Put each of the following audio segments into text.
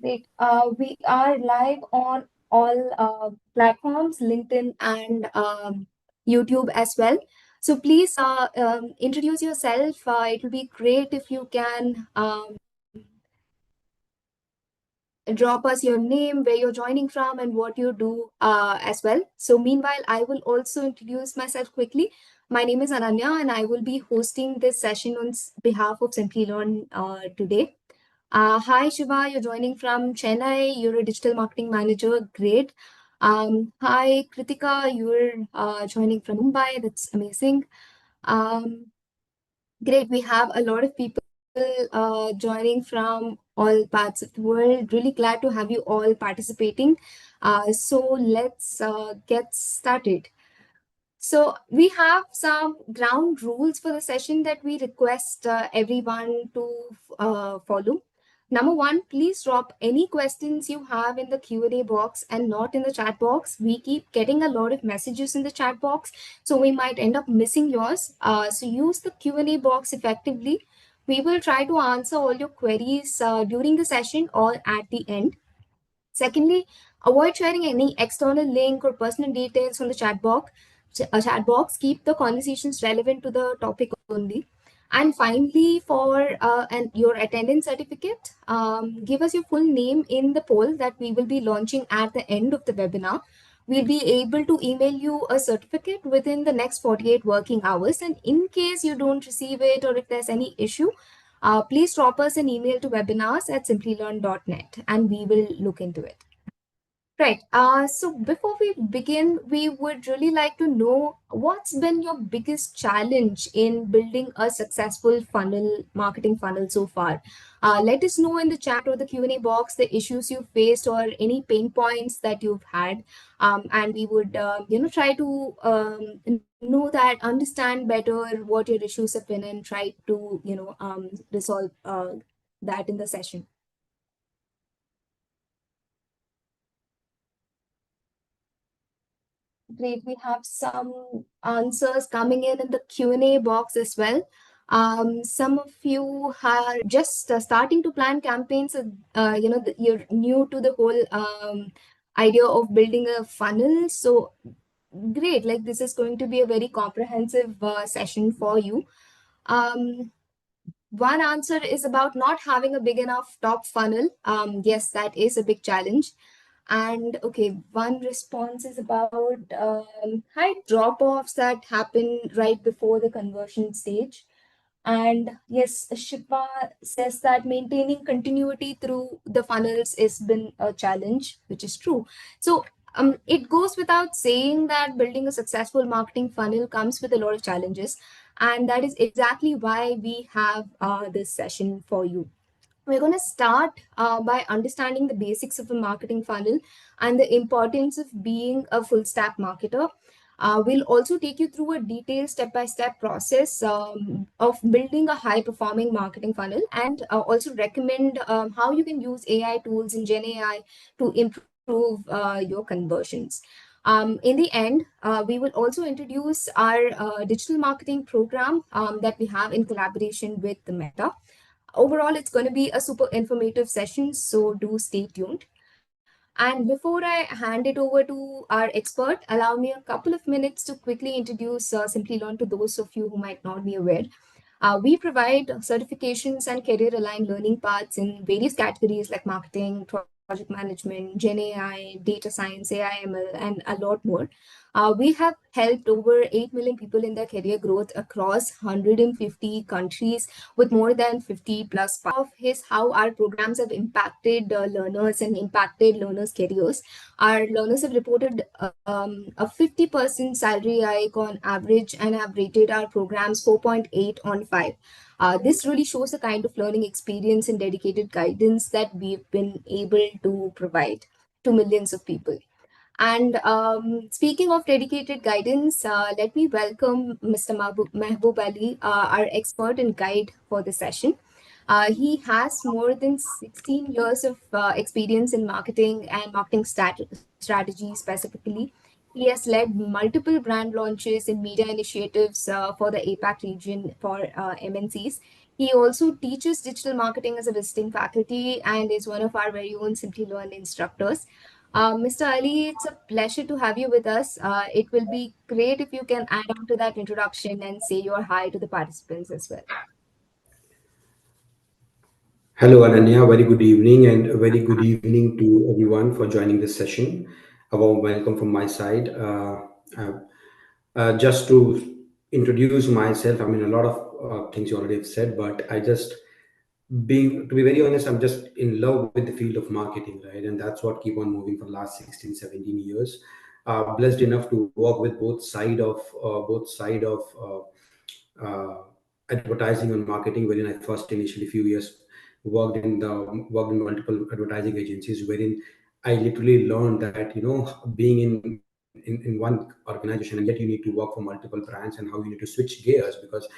Great. We are live on all platforms, LinkedIn and YouTube as well. So please introduce yourself. It will be great if you can drop us your name, where you're joining from, and what you do as well. So meanwhile, I will also introduce myself quickly. My name is Ananya, and I will be hosting this session on behalf of Simplilearn today. Hi, Shiva, you're joining from Chennai. You're a digital marketing manager. Great. Hi, Kritika, you're joining from Mumbai. That's amazing. Um, Great. We have a lot of people joining from all parts of the world. Really glad to have you all participating. So let's get started. So we have some ground rules for the session that we request everyone to follow. Number one, please drop any questions you have in the Q&A box and not in the chat box. We keep getting a lot of messages in the chat box, so we might end up missing yours. So use the Q&A box effectively. We will try to answer all your queries during the session or at the end. Secondly, avoid sharing any external link or personal details from the chat box. Keep the conversations relevant to the topic only. And finally, for your attendance certificate, give us your full name in the poll that we will be launching at the end of the webinar. We'll be able to email you a certificate within the next 48 working hours. And in case you don't receive it or if there's any issue, please drop us an email to webinars@simplylearn.net and we will look into it. Right. So before we begin, we would really like to know what's been your biggest challenge in building a successful marketing funnel so far. Let us know in the chat or the Q&A box the issues you faced or any pain points that you've had, and we would, try to know that, understand better what your issues have been, and try to, resolve that in the session. Great. We have some answers coming in the Q&A box as well. Some of you are just starting to plan campaigns. You're new to the whole idea of building a funnel. So great. Like this is going to be a very comprehensive session for you. One answer is about not having a big enough top funnel. Yes, that is a big challenge. And okay, one response is about high drop-offs that happen right before the conversion stage. And yes, Shiva says that maintaining continuity through the funnels has been a challenge, which is true. So it goes without saying that building a successful marketing funnel comes with a lot of challenges. And that is exactly why we have this session for you. We're going to start by understanding the basics of a marketing funnel and the importance of being a full stack marketer. We'll also take you through a detailed step-by-step process of building a high-performing marketing funnel and also recommend how you can use AI tools and Gen AI to improve your conversions. In the end, we will also introduce our digital marketing program that we have in collaboration with the Meta. Overall, it's going to be a super informative session, so do stay tuned. And before I hand it over to our expert, allow me a couple of minutes to quickly introduce Simplilearn to those of you who might not be aware. We provide certifications and career aligned learning paths in various categories like marketing, project management, Gen AI, data science, AI/ML, and a lot more. We have helped over 8 million people in their career growth across 150 countries with more than 50 plus. Part of is how our programs have impacted learners and impacted learners' careers. Our learners have reported a 50% salary hike on average and have rated our programs 4.8 on 5. This really shows the kind of learning experience and dedicated guidance that we've been able to provide to millions of people. And speaking of dedicated guidance, let me welcome Mr. Mehboob Ali, our expert and guide for the session. He has more than 16 years of experience in marketing and marketing strategy specifically. He has led multiple brand launches and media initiatives for the APAC region for MNCs. He also teaches digital marketing as a visiting faculty and is one of our very own Simplilearn instructors. Mr. Ali, it's a pleasure to have you with us. It will be great if you can add on to that introduction and say your hi to the participants as well. Hello, Ananya. Very good evening, and a very good evening to everyone for joining this session. A warm welcome from my side. Uh, just to introduce myself, I mean, a lot of things you already have said, but I just to be very honest, I'm just in love with the field of marketing, right? And that's what keep on moving for the last 16, 17 years. Blessed enough to work with both side of advertising and marketing, wherein I first initially few years worked in multiple advertising agencies, wherein I literally learned that being in one organization, and yet you need to work for multiple brands, and how you need to switch gears, because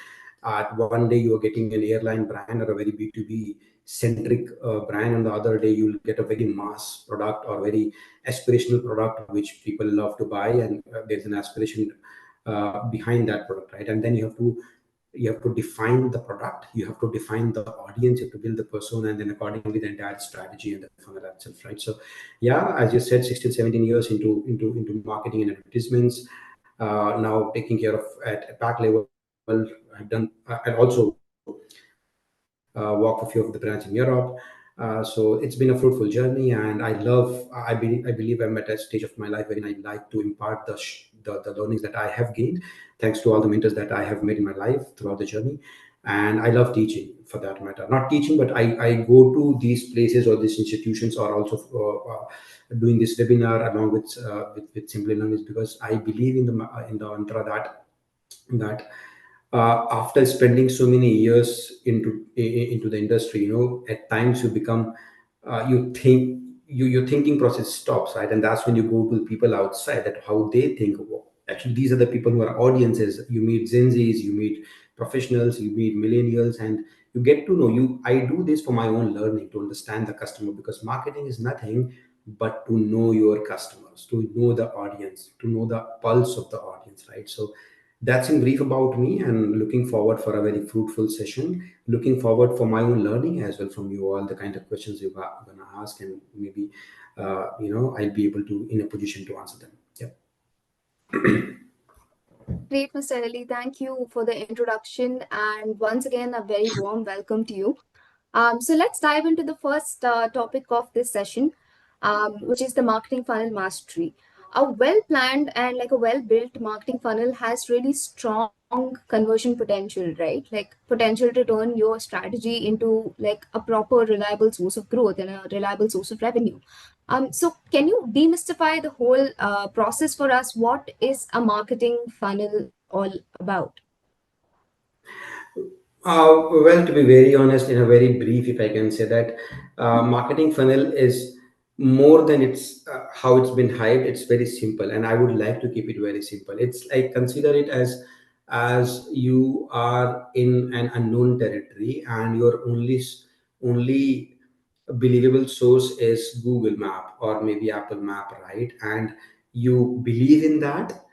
one day you are getting an airline brand or a very B2B centric brand, and the other day you'll get a very mass product or very aspirational product which people love to buy, and there's an aspiration behind that product, right? And then you have to define the product, you have to define the audience, you have to build the persona, and then accordingly the entire strategy and the funnel itself, right? So yeah, as you said, 16, 17 years into marketing and advertisements, now taking care of at a pack level. I've done and also work for a few of the brands in Europe. So it's been a fruitful journey, and I believe I'm at a stage of my life wherein I like to impart the learnings that I have gained, thanks to all the mentors that I have met in my life throughout the journey. And I love teaching, for that matter. Not teaching, but I go to these places or these institutions, or also doing this webinar along with Simply Learn, is because I believe in the mantra that after spending so many years into the industry, at times you become you think your thinking process stops, right? And that's when you go to the people outside, that how they think. Well, actually, these are the people who are audiences. You meet Gen Zs, you meet professionals, you meet millennials, and you get to know. I do this for my own learning, to understand the customer, because marketing is nothing but to know your customers, to know the audience, to know the pulse of the audience, right? So that's in brief about me, and looking forward for a very fruitful session. Looking forward for my own learning as well from you all, the kind of questions you're going to ask, and maybe I'll be able to in a position to answer them. Yeah. Great, Mr. Ali. Thank you for the introduction. And once again, a very warm welcome to you. So let's dive into the first topic of this session, which is the marketing funnel mastery. A well planned and like a well built marketing funnel has really strong conversion potential, right? Like potential to turn your strategy into like a proper, reliable source of growth and a reliable source of revenue. So can you demystify the whole process for us? What is a marketing funnel all about? Well, to be very honest, in a very brief, if I can say that, marketing funnel is more than how it's been hyped. It's very simple, and I would like to keep it very simple. It's like, consider it as you are in an unknown territory, and your only believable source is Google Map or maybe Apple Map, right? And you believe in that,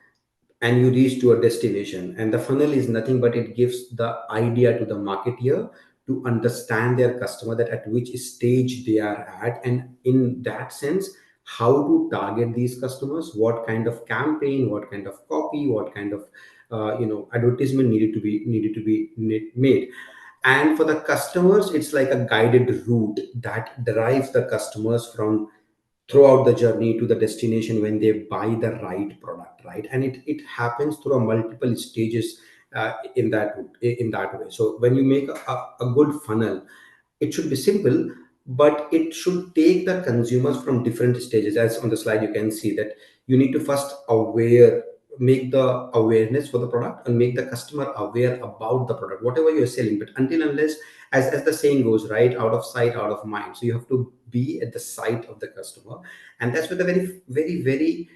and you reach to a destination, and the funnel is nothing but it gives the idea to the marketeer to understand their customer, that at which stage they are at, and in that sense, how to target these customers, what kind of campaign, what kind of copy, what kind of advertisement needed to be made. And for the customers, it's like a guided route that drives the customers from throughout the journey to the destination when they buy the right product, right? And it happens through a multiple stages in that way. So when you make a good funnel, it should be simple, but it should take the consumers from different stages. As on the slide you can see that you need to first make the awareness for the product, and make the customer aware about the product, whatever you're selling. But until unless, as the saying goes, right, out of sight out of mind, so you have to be at the sight of the customer. And that's where the very very very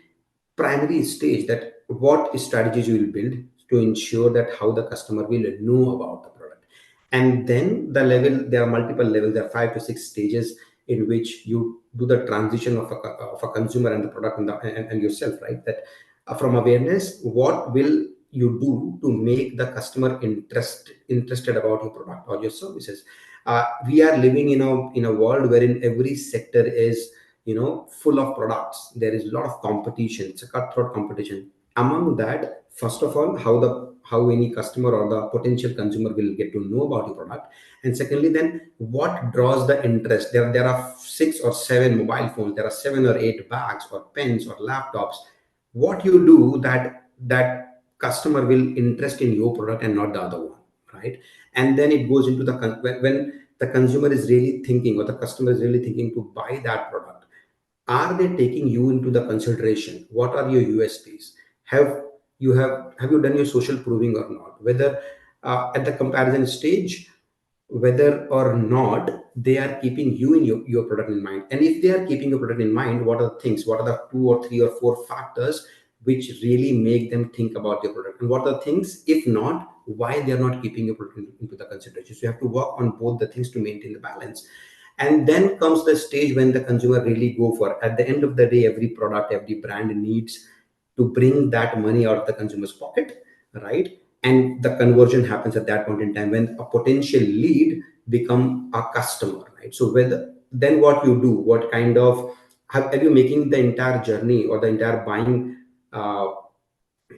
primary stage, that what strategies you will build to ensure that how the customer will know about the product. And then the level, there are multiple levels, there are 5 to 6 stages in which you do the transition of a consumer and the product, and yourself, right? That from awareness, what will you do to make the customer interested about your product or your services. We are living in a world wherein every sector is, full of products. There is a lot of competition. It's a cutthroat competition. Among that, first of all, how any customer or the potential consumer will get to know about your product, and secondly, then what draws the interest. There are 6 or 7 mobile phones, there are 7 or 8 bags or pens or laptops. What you do that customer will interest in your product and not the other one, right? And then it goes into when the consumer is really thinking, or the customer is really thinking to buy that product, are they taking you into the consideration? What are your USPs? Have you done your social proving or not? Whether at the comparison stage, whether or not they are keeping you in your product in mind. And if they are keeping your product in mind, what are the things, what are the 2 or 3 or 4 factors which really make them think about your product, and what are the things, if not, why they are not keeping your product into the consideration. So you have to work on both the things to maintain the balance. And then comes the stage when the consumer really go for, at the end of the day, every product, every brand needs to bring that money out of the consumer's pocket, right? And the conversion happens at that point in time when a potential lead become a customer, right? So whether, then what you do, what kind of, have you making the entire journey or the entire buying uh,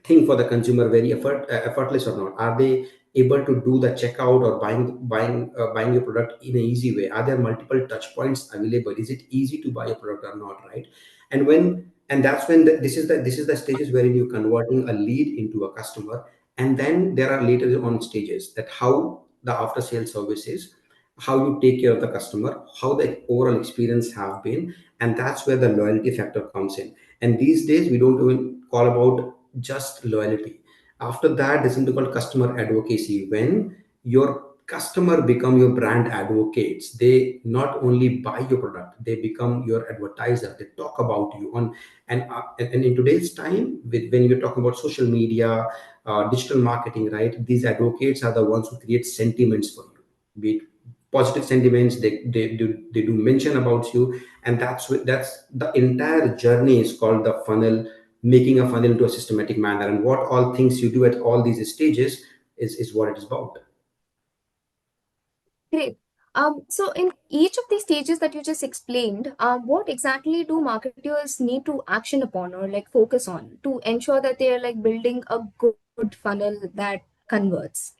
thing for the consumer very effortless or not? Are they able to do the checkout or buying your product in an easy way? Are there multiple touch points available? Is it easy to buy a product or not, right? And that's when this is the stages wherein you converting a lead into a customer. And then there are later on stages that how the after sales service is, how you take care of the customer, how the overall experience have been, and that's where the loyalty factor comes in. And these days we don't even call about just loyalty. After that, there's something called customer advocacy. When your customer become your brand advocates, they not only buy your product, they become your advertiser. They talk about you on, and in today's time, when you're talking about social media, digital marketing, right? These advocates are the ones who create sentiments for you, be it positive sentiments. They do mention about you, and that's the entire journey is called the funnel, making a funnel into a systematic manner. And what all things you do at all these stages is what it is about. Great. So in each of these stages that you just explained, what exactly do marketers need to action upon or like focus on to ensure that they are like building a good funnel that converts?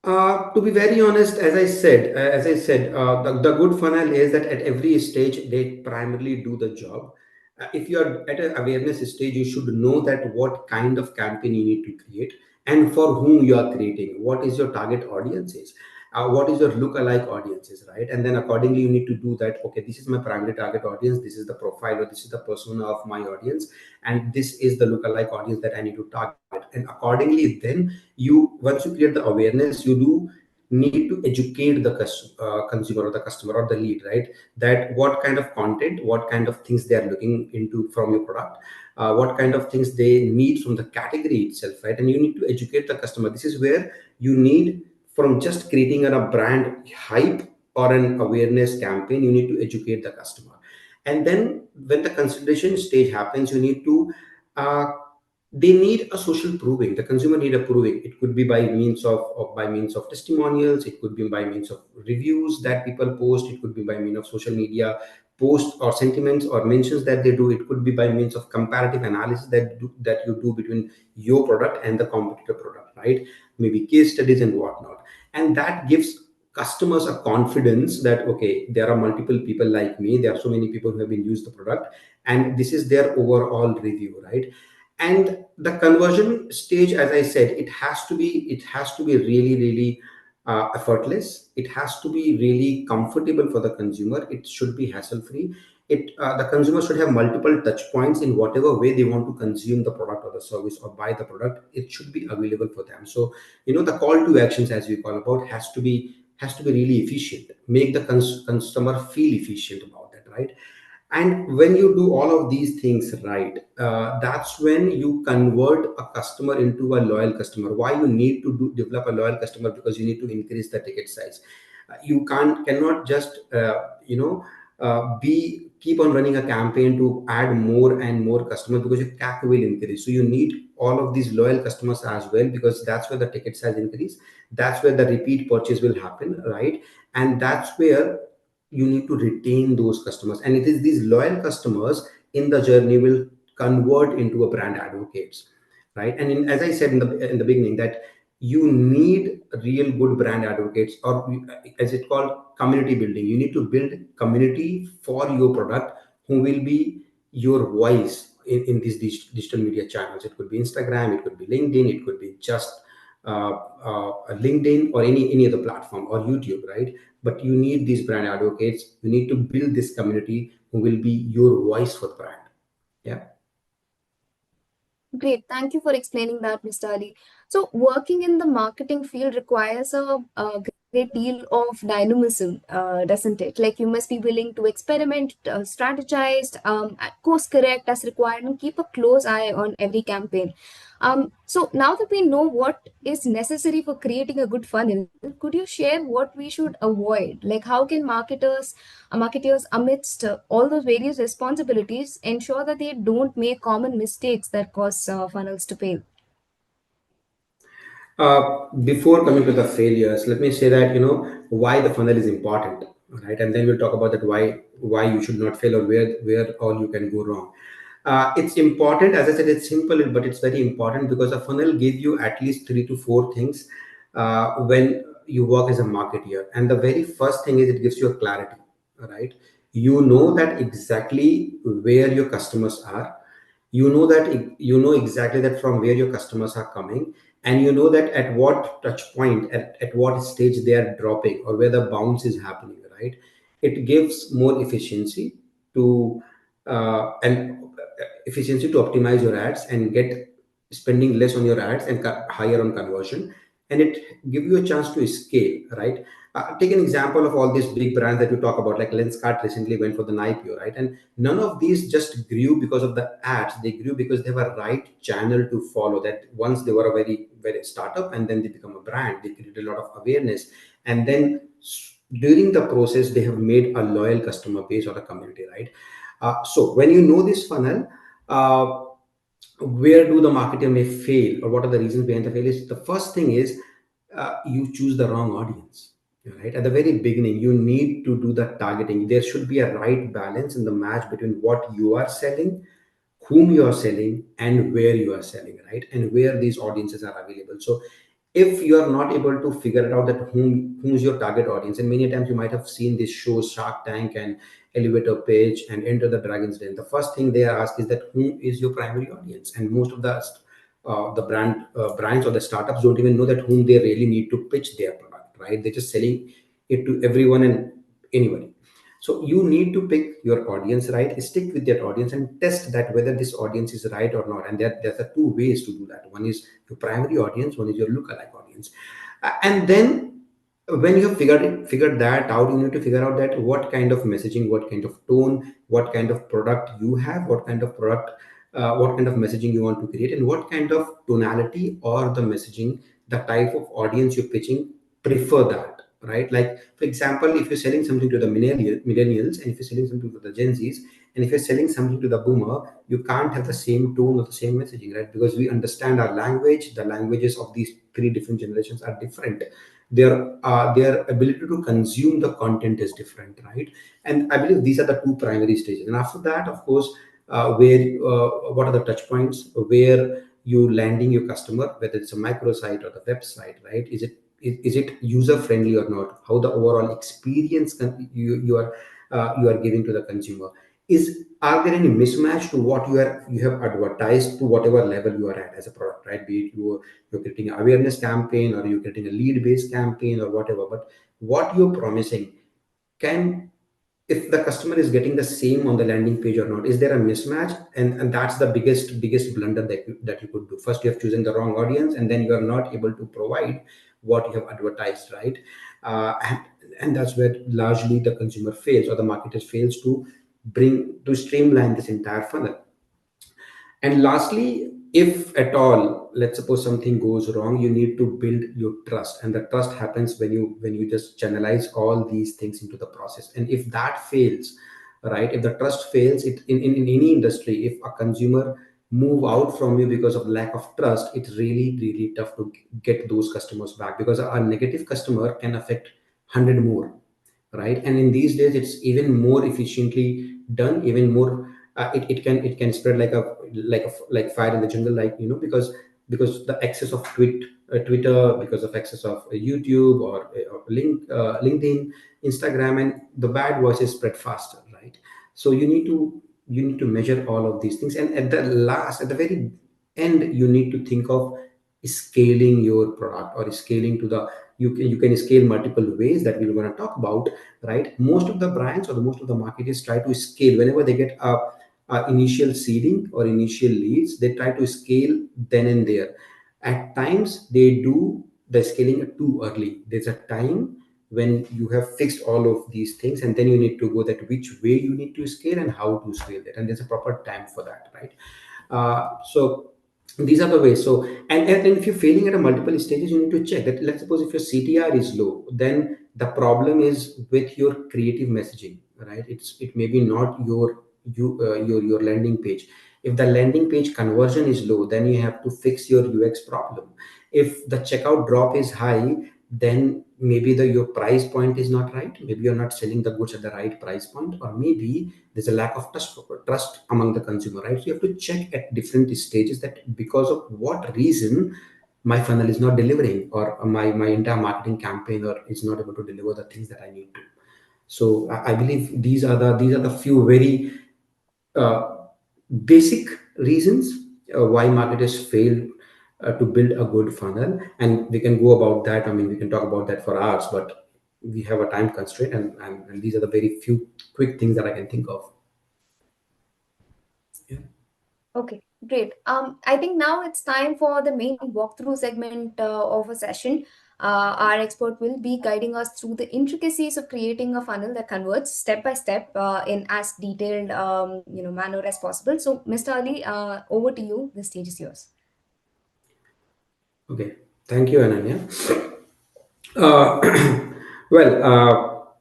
To be very honest, the good funnel is that at every stage they primarily do the job. If you are at an awareness stage, you should know that what kind of campaign you need to create and for whom you are creating. What is your target audiences? What is your lookalike audiences, right? And then accordingly, you need to do that. Okay, this is my primary target audience. This is the profile, or this is the persona of my audience, and this is the lookalike audience that I need to target. And accordingly, then once you create the awareness, you do need to educate the consumer or the customer or the lead, right? That what kind of content, what kind of things they are looking into from your product, what kind of things they need from the category itself, right? And you need to educate the customer. This is where you need, from just creating a brand hype or an awareness campaign, you need to educate the customer. And then when the consideration stage happens, you need to uh, they need a social proving. The consumer need a proving. It could be by means of testimonials. It could be by means of reviews that people post. It could be by means of social media posts or sentiments or mentions that they do. It could be by means of comparative analysis that you do between your product and the competitor product, right? Maybe case studies and whatnot. And that gives customers a confidence that, okay, there are multiple people like me. There are so many people who have been used the product, and this is their overall review, right? And the conversion stage, as I said, it has to be really, really effortless. It has to be really comfortable for the consumer. It should be hassle free. The consumer should have multiple touch points in whatever way they want to consume the product or the service or buy the product. It should be available for them. So the call to actions, as we call about, has to be really efficient. Make the customer feel efficient about that, right? And when you do all of these things right, that's when you convert a customer into a loyal customer. Why you need to develop a loyal customer? Because you need to increase the ticket size. You cannot just be keep on running a campaign to add more and more customers, because your CAC will increase. So you need all of these loyal customers as well, because that's where the ticket size increase, that's where the repeat purchase will happen, right? And that's where you need to retain those customers, and it is these loyal customers in the journey will convert into a brand advocates, right? And as I said in the beginning, that you need real good brand advocates, or as it called community building. You need to build community for your product, who will be your voice in these digital media channels. It could be Instagram, it could be LinkedIn, it could be just LinkedIn, or any other platform, or YouTube, right? But you need these brand advocates. You need to build this community who will be your voice for the brand. Yeah. Great. Thank you for explaining that, Mr. Ali. So, working in the marketing field requires a great deal of dynamism, doesn't it? Like, you must be willing to experiment, strategize, course correct as required, and keep a close eye on every campaign. So, now that we know what is necessary for creating a good funnel, could you share what we should avoid? Like, how can marketers, amidst all those various responsibilities, ensure that they don't make common mistakes that cause funnels to fail? Before coming to the failures, let me say that why the funnel is important, right? And then we'll talk about that why you should not fail, or where all you can go wrong. It's important, as I said, it's simple, but it's very important, because a funnel gives you at least three to four things when you work as a marketeer. And the very first thing is, it gives you a clarity, right? You know that exactly where your customers are. You know exactly that from where your customers are coming, and you know that at what touch point, at what stage they are dropping, or where the bounce is happening, right? It gives more and efficiency to optimize your ads and get spending less on your ads and higher on conversion. And it give you a chance to scale, right? Take an example of all these big brands that you talk about, like Lenskart recently went for the IPO, right? And none of these just grew because of the ads. They grew because they were right channel to follow. That once they were a very startup, and then they become a brand, they created a lot of awareness, and then during the process they have made a loyal customer base or a community, right? So when you know this funnel, uh, where do the marketer may fail, or what are the reasons behind the fail, is the first thing is, you choose the wrong audience, right? At the very beginning, you need to do the targeting. There should be a right balance in the match between what you are selling, whom you are selling, and where you are selling, right? And where these audiences are available. So if you are not able to figure it out, that who's your target audience, and many times you might have seen these shows, Shark Tank and Elevator Pitch and Enter the Dragon's Den, the first thing they are asked is that who is your primary audience. And most of the brands or the startups don't even know that whom they really need to pitch their product, right? They're just selling it to everyone and anybody. So you need to pick your audience, right? Stick with that audience and test that whether this audience is right or not. And there's a two ways to do that. One is your primary audience, one is your lookalike audience. And then when you have figured that out, you need to figure out that what kind of messaging, what kind of tone, what kind of product you have, what kind of messaging you want to create, and what kind of tonality or the messaging, the type of audience you're pitching, prefer that, right? Like, for example, if you're selling something to the millennials, and if you're selling something to the Gen Zs, and if you're selling something to the boomer, you can't have the same tone or the same messaging, right? Because we understand our language. The languages of these three different generations are different. Their ability to consume the content is different, right? And I believe these are the two primary stages. And after that, of course, where what are the touch points where you landing your customer, whether it's a microsite or the website, right? Is it user friendly or not? How the overall experience you are giving to the consumer, are there any mismatch to what you have advertised to whatever level you are at as a product, right? Be it you're getting an awareness campaign, or you're getting a lead based campaign, or whatever. But what you're promising, can if the customer is getting the same on the landing page or not, is there a mismatch? And that's the biggest blunder that you could do. First, you have chosen the wrong audience, and then you are not able to provide what you have advertised, right? And that's where largely the consumer fails, or the marketer fails to streamline this entire funnel. And lastly, if at all, let's suppose something goes wrong, you need to build your trust, and the trust happens when you just channelize all these things into the process. And if that fails, right? If the trust fails, in any industry, if a consumer move out from you because of lack of trust, it's really really tough to get those customers back, because a negative customer can affect 100 more, right? And in these days it's even more efficiently done, even more, it can spread like a like fire in the jungle, like, because the excess of Twitter, because of excess of YouTube or LinkedIn, Instagram, and the bad voices spread faster, right? So you need to measure all of these things, and at the very end, you need to think of scaling your product, or scaling to the, you can scale multiple ways that we're going to talk about, right? Most of the brands, or the most of the marketers try to scale whenever they get a initial seeding or initial leads. They try to scale then and there. At times they do the scaling too early. There's a time when you have fixed all of these things, and then you need to go that which way you need to scale and how to scale that, and there's a proper time for that, right? So these are the ways. So, and if you're failing at a multiple stages, you need to check that. Let's suppose if your CTR is low, then the problem is with your creative messaging, right? It may be not your landing page. If the landing page conversion is low, then you have to fix your UX problem. If the checkout drop is high, then maybe your price point is not right. Maybe you're not selling the goods at the right price point, or maybe there's a lack of trust among the consumer, right? So you have to check at different stages that because of what reason my funnel is not delivering, or my entire marketing campaign or is not able to deliver the things that I need to. So I believe these are the few very uh, basic reasons why marketers fail to build a good funnel, and we can go about that. I mean, we can talk about that for hours, but we have a time constraint, and these are the very few quick things that I can think of. Yeah. Okay, great. I think now it's time for the main walkthrough segment of a session. Our expert will be guiding us through the intricacies of creating a funnel that converts step by step in as detailed, manner as possible. So, Mr. Ali, over to you. The stage is yours. Okay, thank you, Ananya. Uh, well,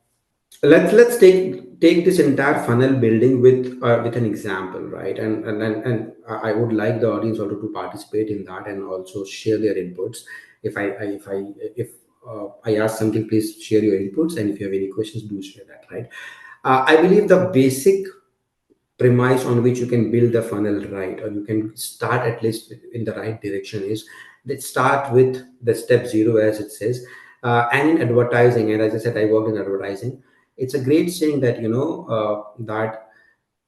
let's take this entire funnel building with an example, right? And I would like the audience also to participate in that and also share their inputs. If I ask something, please share your inputs, and if you have any questions, do share that, right? I believe the basic premise on which you can build the funnel right, or you can start at least in the right direction, is let's start with the step zero, as it says. And in advertising, and as I said, I worked in advertising. It's a great saying that, that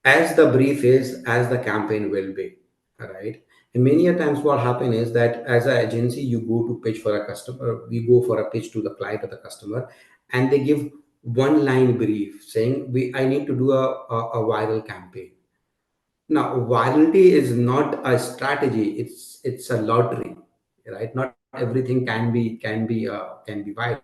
as the brief is, as the campaign will be, right? And many a times what happen is that as an agency, you go to pitch for a customer, we go for a pitch to the client or the customer, and they give one line brief saying, we I need to do a viral campaign. Now, virality is not a strategy; it's a lottery, right? Not everything can be viral.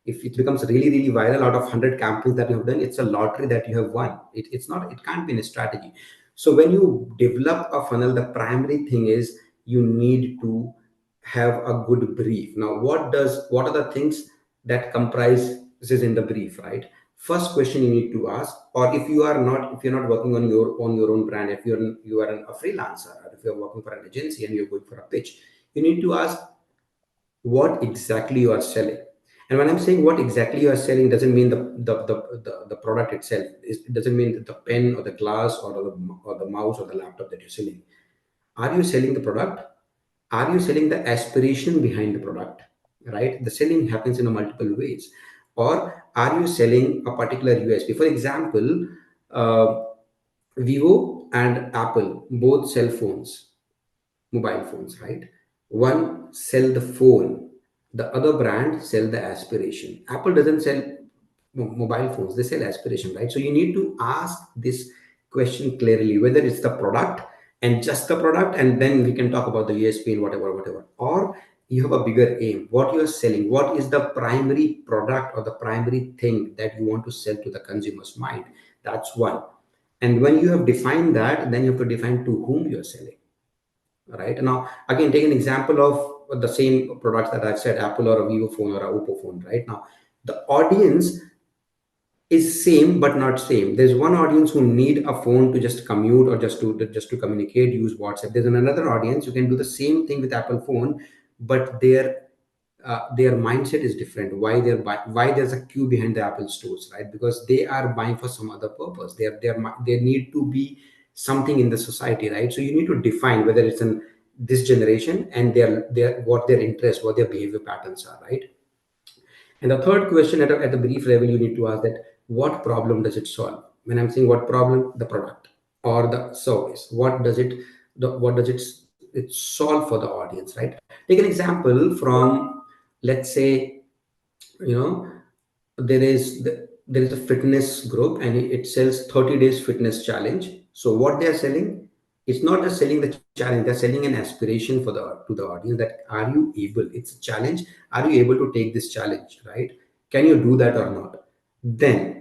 If it becomes really viral out of 100 campaigns that you have done, it's a lottery that you have won. It's not. It can't be a strategy. So when you develop a funnel, the primary thing is you need to have a good brief. Now, what are the things that comprise this is in the brief, right? First question you need to ask, or if you're not working on your own brand, if you are a freelancer, or if you're working for an agency and you're going for a pitch, you need to ask what exactly you are selling. And when I'm saying what exactly you are selling, doesn't mean the product itself. It doesn't mean the pen or the glass or the mouse or the laptop that you're selling. Are you selling the product? Are you selling the aspiration behind the product? Right? The selling happens in a multiple ways. Or are you selling a particular USP? For example, uh, Vivo and Apple both sell phones, mobile phones, right? One sell the phone, the other brand sell the aspiration. Apple doesn't sell mobile phones; they sell aspiration, right? So you need to ask this question clearly, whether it's the product and just the product, and then we can talk about the USP and whatever, or you have a bigger aim. What you are selling? What is the primary product or the primary thing that you want to sell to the consumer's mind? That's one. And when you have defined that, then you have to define to whom you're selling, right? Now, again, take an example of the same products that I've said, Apple or a Vivo phone or a Oppo phone, right? Now, the audience is same but not same. There's one audience who need a phone to just commute or just to communicate, use WhatsApp. There's another audience who can do the same thing with Apple phone, but their mindset is different. Why there's a queue behind the Apple stores, right? Because they are buying for some other purpose. They need to be something in the society, right? So you need to define whether it's in this generation and their what their interest, what their behavior patterns are, right? And the third question at the brief level, you need to ask that what problem does it solve? When I'm saying what problem, the product or the service, what does it solve for the audience, right? Take an example from, let's say, you know, there is a fitness group and it sells 30 days fitness challenge. So what they are selling, it's not just selling the challenge, they're selling an aspiration to the audience that are you able, it's a challenge, are you able to take this challenge, right? Can you do that or not? Then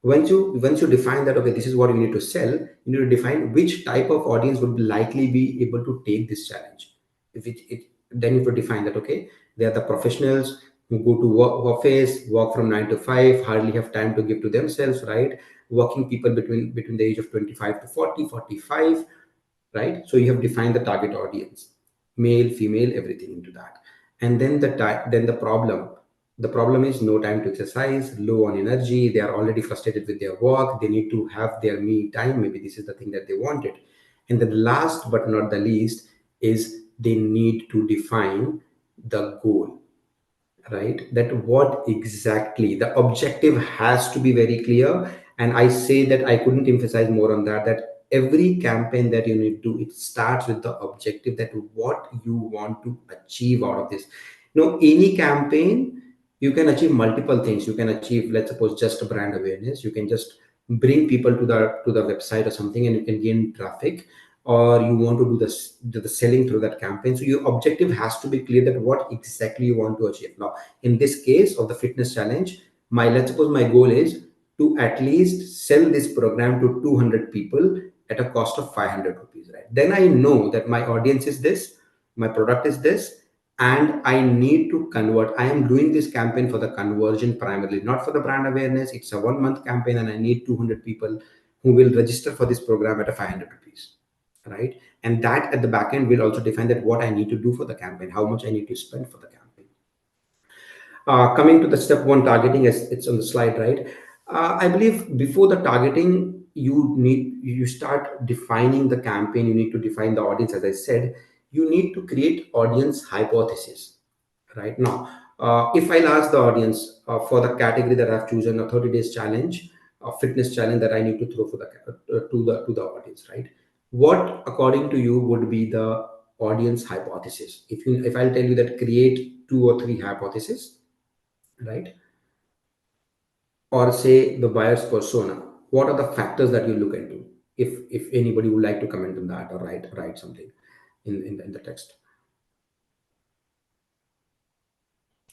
once you define that, okay, this is what you need to sell, you need to define which type of audience would likely be able to take this challenge. If then you have to define that, okay, they are the professionals who go to office, work from 9 to 5, hardly have time to give to themselves, right? Working people between the age of 25 to 40, 45, right? So you have defined the target audience, male, female, everything into that. And then the problem is no time to exercise, low on energy, they are already frustrated with their work, they need to have their me time, maybe this is the thing that they wanted. And then last but not the least is they need to define the goal, right? That what exactly the objective has to be very clear. And I say that I couldn't emphasize more on that every campaign that you need to, it starts with the objective, that what you want to achieve out of this. Any campaign, you can achieve multiple things. You can achieve, let's suppose, just brand awareness. You can just bring people to the website or something and you can gain traffic, or you want to do the selling through that campaign. So your objective has to be clear, that what exactly you want to achieve. Now, in this case of the fitness challenge, let's suppose my goal is to at least sell this program to 200 people at a cost of 500 rupees, right? Then I know that my audience is this, my product is this, and I need to convert. I am doing this campaign for the conversion primarily, not for the brand awareness. It's a 1 month campaign and I need 200 people who will register for this program at a 500 rupees, right? And that at the back end will also define that what I need to do for the campaign, how much I need to spend for the campaign. Coming to the step one, targeting, as it's on the slide, right? I believe before the targeting, you start defining the campaign. You need to define the audience. As I said, you need to create audience hypothesis. Right now, if I'll ask the audience for the category that I've chosen, a 30 days challenge, a fitness challenge that I need to throw for to the audience, right? What, according to you, would be the audience hypothesis? If I'll tell you that create two or three hypotheses, right? Or say the buyer's persona, what are the factors that you look into? If anybody would like to comment on that or write something in the text,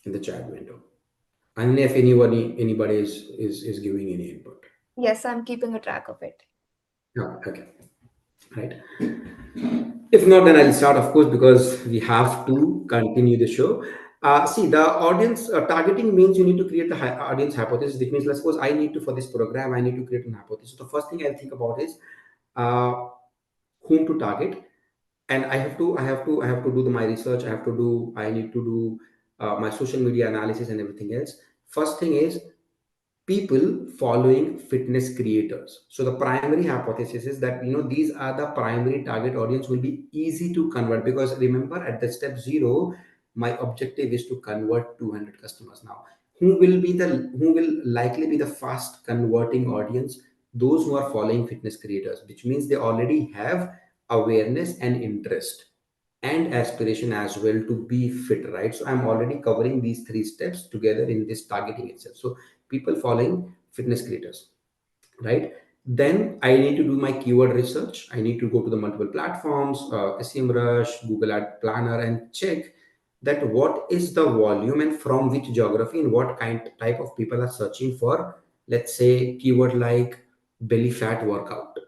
in the chat window. And if anybody is giving any input. Yes, I'm keeping a track of it. Yeah, okay, right. If not, then I'll start, of course, because we have to continue the show. See, the audience targeting means you need to create the audience hypothesis. Which means, let's suppose I need to, for this program, I need to create an hypothesis. The first thing I'll think about is uh, whom to target, and I have to do my research. I need to do my social media analysis and everything else. First thing is people following fitness creators. So the primary hypothesis is that these are the primary target audience, will be easy to convert, because remember, at the step zero, my objective is to convert 200 customers. Now, who will likely be the fast converting audience? Those who are following fitness creators, which means they already have awareness and interest and aspiration as well to be fit, right? So I'm already covering these three steps together in this targeting itself. So people following fitness creators, right? Then I need to do my keyword research. I need to go to the multiple platforms, SEMrush, Google Ad Planner, and check that what is the volume and from which geography and what kind type of people are searching for, let's say, keyword like belly fat workout,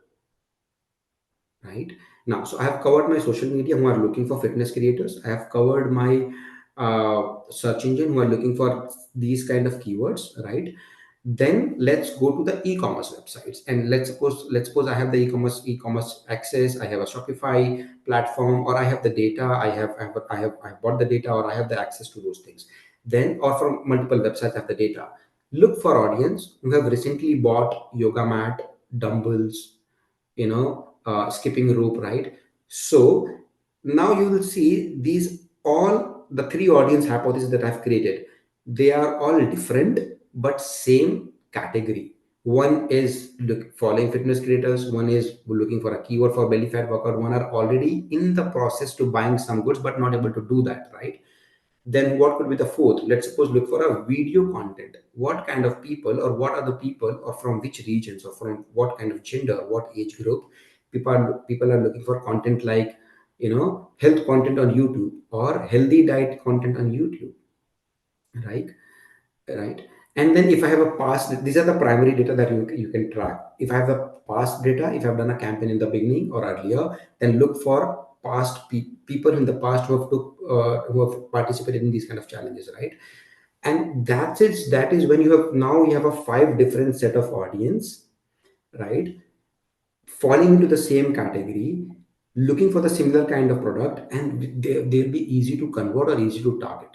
right? Now, so I have covered my social media who are looking for fitness creators. I have covered my search engine who are looking for these kind of keywords, right? Then let's go to the e-commerce websites, and let's suppose I have the e-commerce access. I have a Shopify platform, or I have the data. I have bought the data, or I have the access to those things. Then, or from multiple websites, I have the data. Look for audience who have recently bought yoga mat, dumbbells, skipping rope, right? So now you will see these all the three audience hypotheses that I've created. They are all different but same category. One is following fitness creators, one is looking for a keyword for belly fat workout, one are already in the process to buying some goods but not able to do that, right? Then what could be the fourth? Let's suppose look for a video content. What kind of people, or what are the people, or from which regions, or from what kind of gender, what age group? People are looking for content like, health content on YouTube, or healthy diet content on YouTube, right? Right. And then if I have a past, these are the primary data that you can track. If I have the past data, if I've done a campaign in the beginning or earlier, then look for past people in the past who have participated in these kind of challenges, right? And that is when you have a five different set of audience, right, falling into the same category, looking for the similar kind of product, and they'll be easy to convert or easy to target,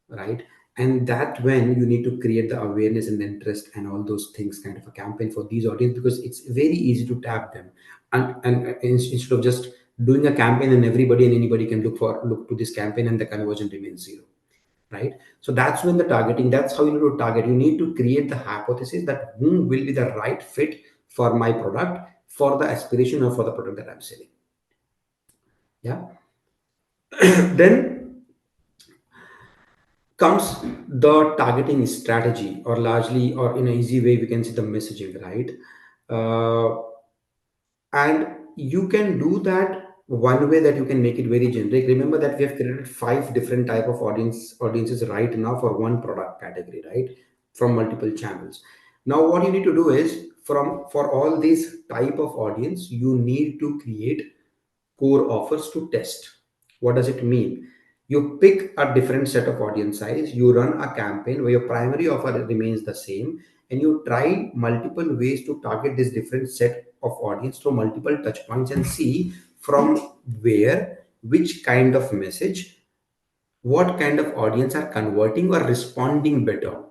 right? And that when you need to create the awareness and the interest and all those things, kind of a campaign for these audience, because it's very easy to tap them. And instead of just doing a campaign and everybody and anybody can look to this campaign and the conversion remains zero, right? So that's when the targeting, that's how you need to target. You need to create the hypothesis that whom will be the right fit for my product, for the aspiration, or for the product that I'm selling. Yeah. Then comes the targeting strategy, or largely, or in an easy way, we can see the messaging, right? And you can do that one way, that you can make it very generic. Remember that we have created five different type of audiences right now for one product category, right, from multiple channels. Now what you need to do is, for all these type of audience, you need to create core offers to test. What does it mean? You pick a different set of audience size, you run a campaign where your primary offer remains the same, and you try multiple ways to target this different set of audience through multiple touch points, and see from where, which kind of message, what kind of audience are converting or responding better,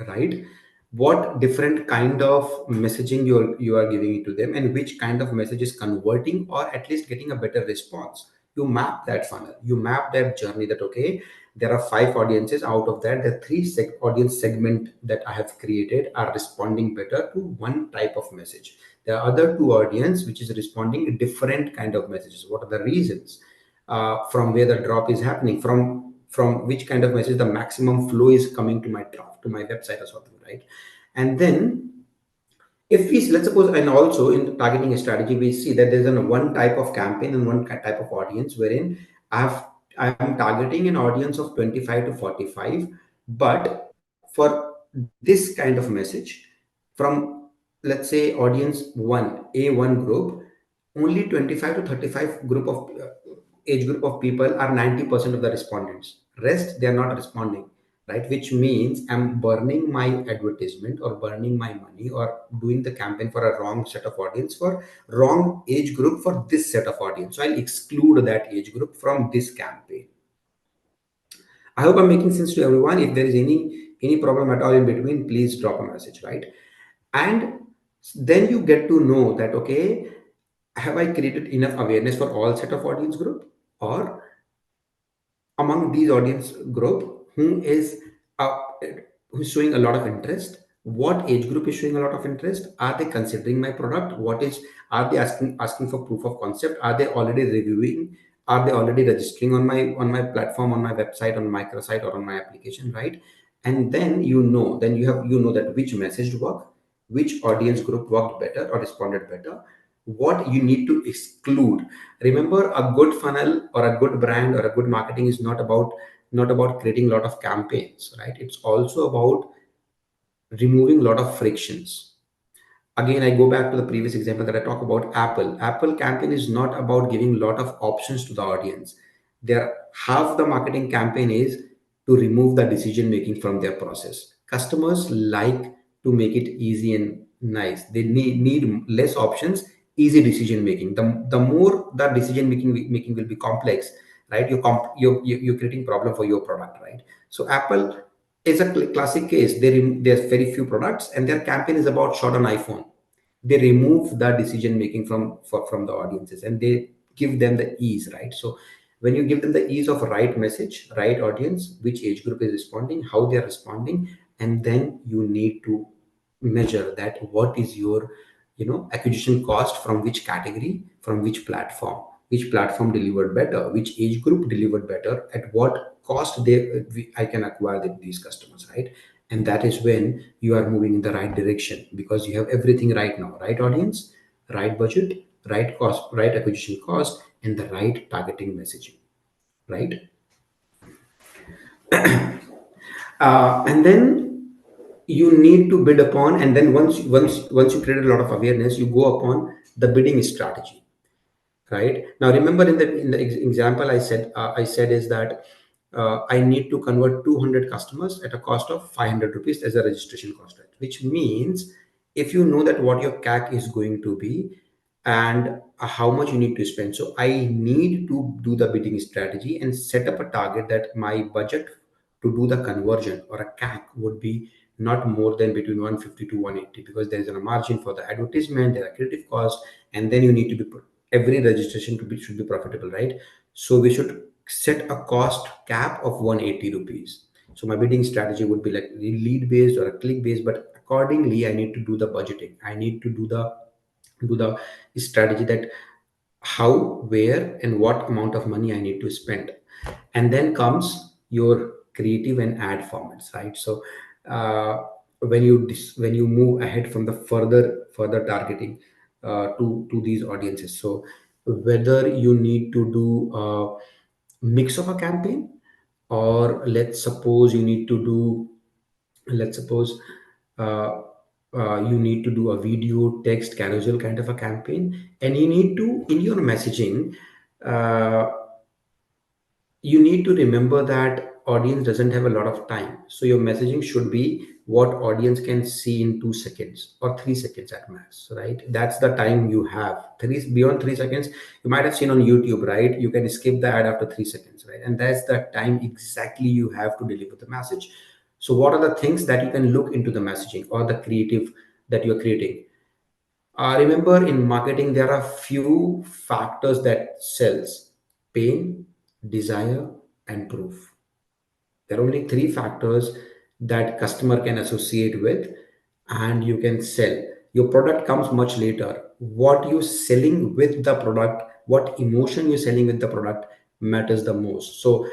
right? What different kind of messaging you are giving it to them, and which kind of message is converting or at least getting a better response. You map that funnel, you map that journey, that okay, there are five audiences. Out of that, the three audience segment that I have created are responding better to one type of message. There are other two audience which is responding a different kind of messages. What are the reasons? From where the drop is happening, from which kind of message the maximum flow is coming to my drop, to my website or something, right? And then, if we, let's suppose, and also in the targeting strategy, we see that there's a one type of campaign and one type of audience, wherein I'm targeting an audience of 25 to 45, but for this kind of message, from, let's say, audience one, A1 group, only 25 to 35 group of age group of people are 90% of the respondents. Rest, they are not responding, right? Which means I'm burning my advertisement, or burning my money, or doing the campaign for a wrong set of audience, for wrong age group, for this set of audience. So I'll exclude that age group from this campaign. I hope I'm making sense to everyone. If there is any problem at all in between, please drop a message, right? And then you get to know that okay, have I created enough awareness for all set of audience group, or among these audience group, uh, who's showing a lot of interest, what age group is showing a lot of interest, are they considering my product, are they asking for proof of concept, are they already reviewing, are they already registering on my platform, on my website, on microsite, or on my application, right? And then you know that which message worked, which audience group worked better or responded better, what you need to exclude. Remember, a good funnel or a good brand or a good marketing is not about creating a lot of campaigns, right? It's also about removing a lot of frictions. Again, I go back to the previous example that I talk about. Apple campaign is not about giving a lot of options to the audience. Their half the marketing campaign is to remove the decision making from their process. Customers like to make it easy and nice. They need less options, easy decision making. The more that decision making will be complex, right? You're creating problem for your product, right? So Apple is a classic case. There's very few products, and their campaign is about shot on iPhone. They remove the decision making from the audiences, and they give them the ease, right? So when you give them the ease of right message, right audience, which age group is responding, how they are responding, and then you need to measure that what is your acquisition cost, from which category, from which platform delivered better, which age group delivered better, at what cost I can acquire these customers, right? And that is when you are moving in the right direction, because you have everything right now: right audience, right budget, right cost, right acquisition cost, and the right targeting messaging, right? And then you need to bid upon, and then once you create a lot of awareness, you go upon the bidding strategy, right? Now remember, in the example I said is that I need to convert 200 customers at a cost of 500 rupees as a registration cost, right? Which means if you know that what your CAC is going to be, and how much you need to spend, so I need to do the bidding strategy and set up a target that my budget to do the conversion or a CAC would be not more than between 150 to 180, because there is a margin for the advertisement, there are creative costs, and then you need to be every registration should be profitable, right? So we should set a cost cap of 180 rupees. So my bidding strategy would be like lead based or a click based, but accordingly I need to do the budgeting. I need to do the strategy that how, where, and what amount of money I need to spend. And then comes your creative and ad formats, right? So uh, when you move ahead from the further targeting to these audiences, so whether you need to do a mix of a campaign, or let's suppose uh, you need to do a video text carousel kind of a campaign, and you need to, in your messaging, uh, you need to remember that audience doesn't have a lot of time, so your messaging should be what audience can see in 2 seconds or 3 seconds at max, right? That's the time you have. Beyond 3 seconds, you might have seen on YouTube, right? You can skip the ad after 3 seconds, right? And that's the time exactly you have to deliver the message. So what are the things that you can look into the messaging or the creative that you're creating? Remember, in marketing, there are few factors that sells: pain, desire, and proof. There are only three factors that customer can associate with, and you can sell. Your product comes much later. What you selling with the product, what emotion you're selling with the product matters the most. So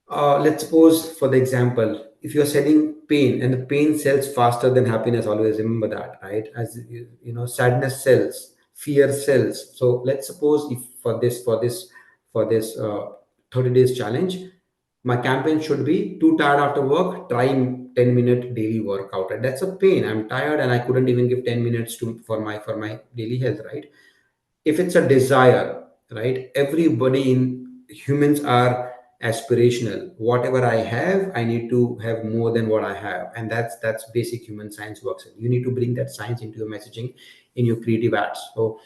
let's suppose, for the example, if you're selling pain, and the pain sells faster than happiness, always remember that, right? As sadness sells, fear sells. So let's suppose, if for this 30 days challenge, my campaign should be: too tired after work, try 10-minute daily workout. Right? That's a pain. I'm tired and I couldn't even give 10 minutes to for my daily health, right? If it's a desire, right? Everybody in humans are aspirational. Whatever I have, I need to have more than what I have, and that's basic human science works. You need to bring that science into your messaging, in your creative ads. So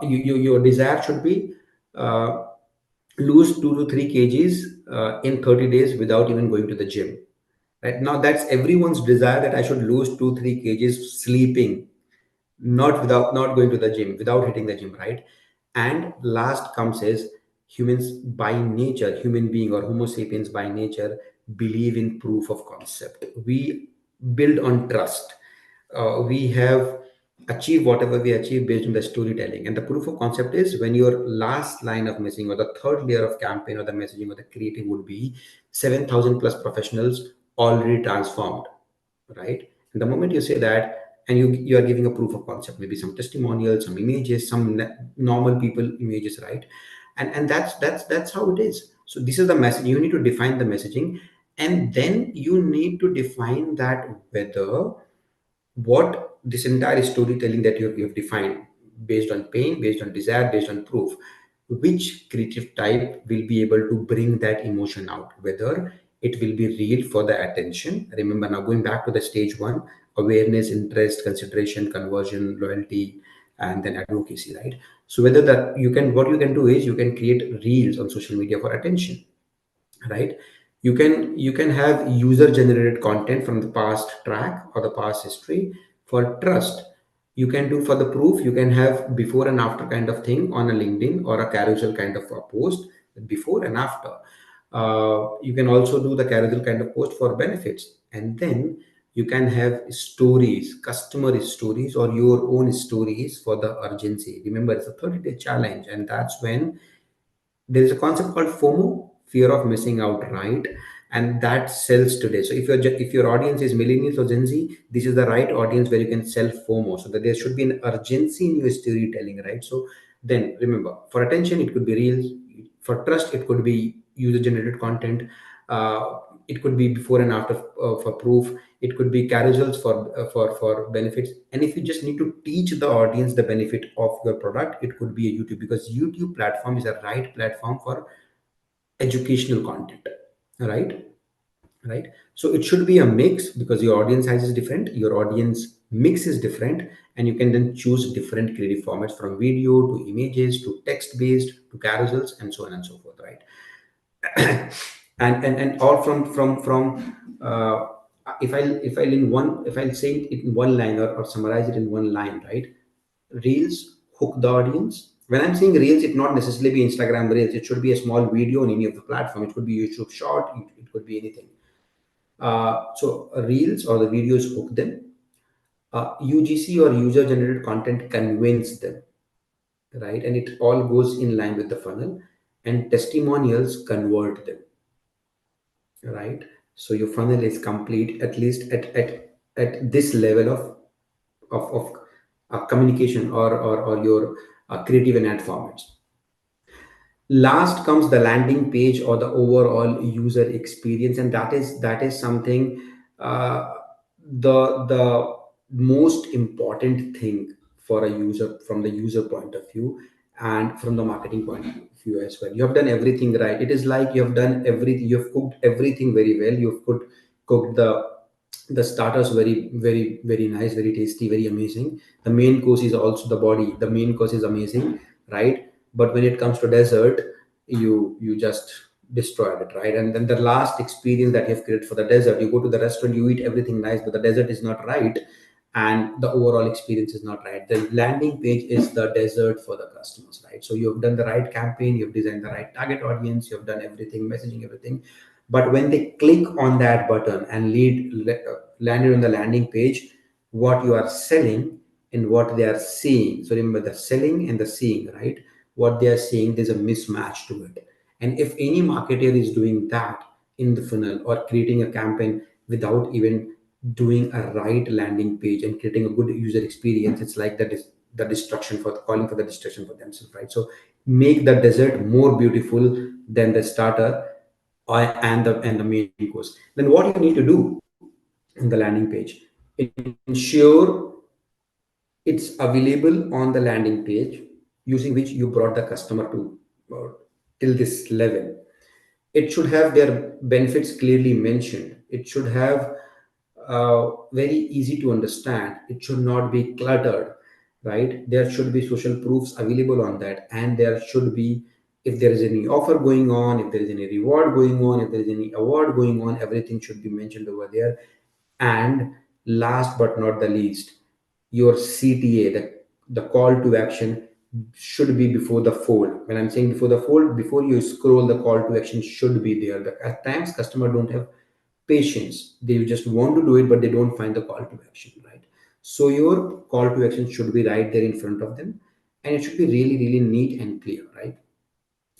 your desire should be uh, lose 2 to 3 kgs in 30 days without even going to the gym. Right now, that's everyone's desire, that I should lose 2 3 kgs sleeping, not going to the gym, without hitting the gym, right? And last comes is, humans by nature, human being or homo sapiens by nature, believe in proof of concept. We build on trust. We have achieved whatever we achieve based on the storytelling, and the proof of concept is when your last line of messaging, or the third layer of campaign, or the messaging, or the creative would be 7,000 plus professionals already transformed, right? And the moment you say that, and you are giving a proof of concept, maybe some testimonials, some images, some normal people images, right? And that's how it is. So this is the message. You need to define the messaging, and then you need to define that whether what this entire storytelling that you have defined, based on pain, based on desire, based on proof, which creative type will be able to bring that emotion out, whether it will be real for the attention. Remember, now going back to the stage one, awareness, interest, consideration, conversion, loyalty, and then advocacy, right? So whether that you can, what you can do is you can create reels on social media for attention, right? You can have user generated content from the past track or the past history for trust. You can do for the proof, you can have before and after kind of thing on a LinkedIn or a carousel kind of a post, before and after. You can also do the carousel kind of post for benefits, and then you can have stories, customer stories, or your own stories for the urgency. Remember, it's a 30-day challenge, and that's when there is a concept called FOMO, fear of missing out, right? And that sells today. So if your audience is millennials or Gen Z, this is the right audience where you can sell FOMO. So that there should be an urgency in your storytelling, right? So then remember, for attention, it could be reels. For trust, it could be user generated content. It could be before and after for proof. It could be carousels for benefits. And if you just need to teach the audience the benefit of your product, it could be a YouTube, because YouTube platform is a right platform for educational content, right? Right. So it should be a mix, because your audience size is different, your audience mix is different, and you can then choose different creative formats, from video to images to text based to carousels and so on and so forth, right? And all from if I'll say it in one line, or summarize it in one line, right? Reels hook the audience. When I'm saying reels, it not necessarily be Instagram reels, it should be a small video on any of the platform, it could be YouTube short, it could be anything. So reels or the videos hook them. UGC or user generated content convince them, right? And it all goes in line with the funnel. And testimonials convert them, right? So your funnel is complete, at least at this level of communication, or your creative and ad formats. Last comes the landing page or the overall user experience, and that is something, uh, the most important thing for a user, from the user point of view and from the marketing point of view as well. You have done everything right. It is like you have done everything, you have cooked everything very well. You've cooked the starters very nice, very tasty, very amazing. The main course is also the body, the main course is amazing, right? But when it comes to dessert, you just destroyed it, right? And then the last experience that you have created for the dessert, you go to the restaurant, you eat everything nice, but the dessert is not right, and the overall experience is not right. The landing page is the dessert for the customers, right? So you have done the right campaign, you've designed the right target audience, you have done everything, messaging, everything. But when they click on that button and landed on the landing page, what you are selling and what they are seeing. So remember, the selling and the seeing, right? What they are seeing, there's a mismatch to it. And if any marketer is doing that in the funnel, or creating a campaign without even doing a right landing page and creating a good user experience, it's like the destruction, for calling for the destruction for themselves, right? So make the dessert more beautiful than the starter, and the main course. Then what you need to do in the landing page, ensure it's available on the landing page, using which you brought the customer to, till this level. It should have their benefits clearly mentioned. It should have very easy to understand. It should not be cluttered, right? There should be social proofs available on that, and there should be, if there is any offer going on, if there is any reward going on, if there is any award going on, everything should be mentioned over there. And last but not the least, your CTA, the call to action, should be before the fold. When I'm saying before the fold, before you scroll, the call to action should be there. At times, customer don't have patience. They just want to do it, but they don't find the call to action, right? So your call to action should be right there in front of them, and it should be really, really neat and clear, right?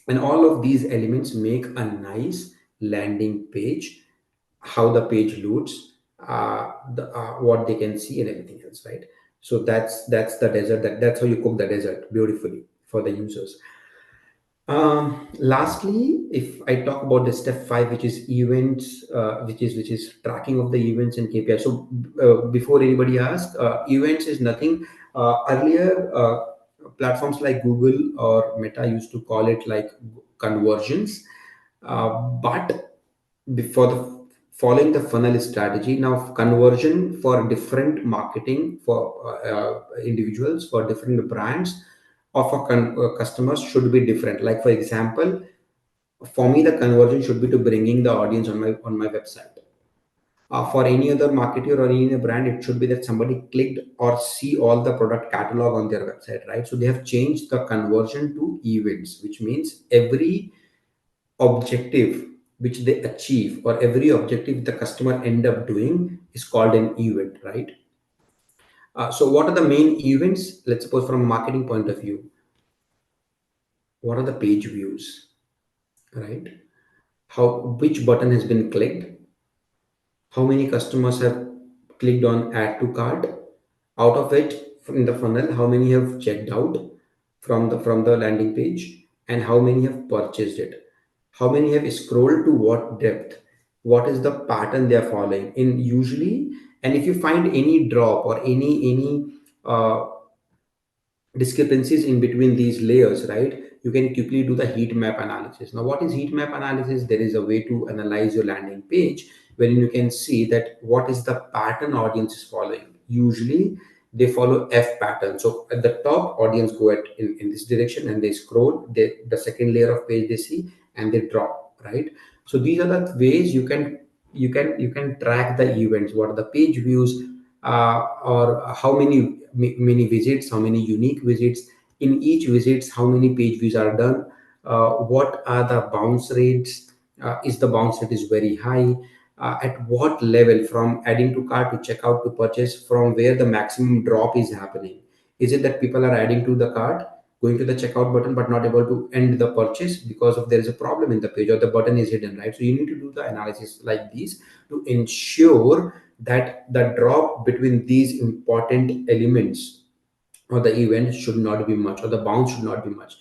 And all of these elements make a nice landing page, how the page loads, what they can see and everything else, right? So that's the desert, that's how you cook the desert beautifully for the users. Lastly, if I talk about the step five, which is events, which is tracking of the events and KPI. So before anybody asks, events is nothing. Earlier, platforms like Google or Meta used to call it like conversions, but before the following the funnel strategy. Now, conversion for different marketing for individuals, for different brands of a customers should be different. Like for example, for me, the conversion should be to bringing the audience on my website. For any other marketer or any other brand, it should be that somebody clicked or see all the product catalog on their website, right? So they have changed the conversion to events, which means every objective which they achieve or every objective the customer end up doing is called an event, right? So what are the main events? Let's suppose from a marketing point of view, what are the page views, right? How, which button has been clicked, how many customers have clicked on add to cart, out of it in the funnel how many have checked out from the landing page, and how many have purchased it, how many have scrolled to what depth, what is the pattern they are following in usually. And if you find any drop or any uh, discrepancies in between these layers, right? You can quickly do the heat map analysis. Now, what is heat map analysis? There is a way to analyze your landing page wherein you can see that what is the pattern audience is following. Usually, they follow F pattern. So at the top, audience go in this direction and they scroll. The second layer of page they see and they drop, right? So these are the ways you can track the events. What are the page views, or how many visits, how many unique visits in each visits, how many page views are done, what are the bounce rates, is the bounce rate is very high, at what level from adding to cart to checkout to purchase, from where the maximum drop is happening. Is it that people are adding to the cart, going to the checkout button but not able to end the purchase because of there is a problem in the page or the button is hidden, right? So you need to do the analysis like these to ensure that the drop between these important elements or the event should not be much or the bounce should not be much.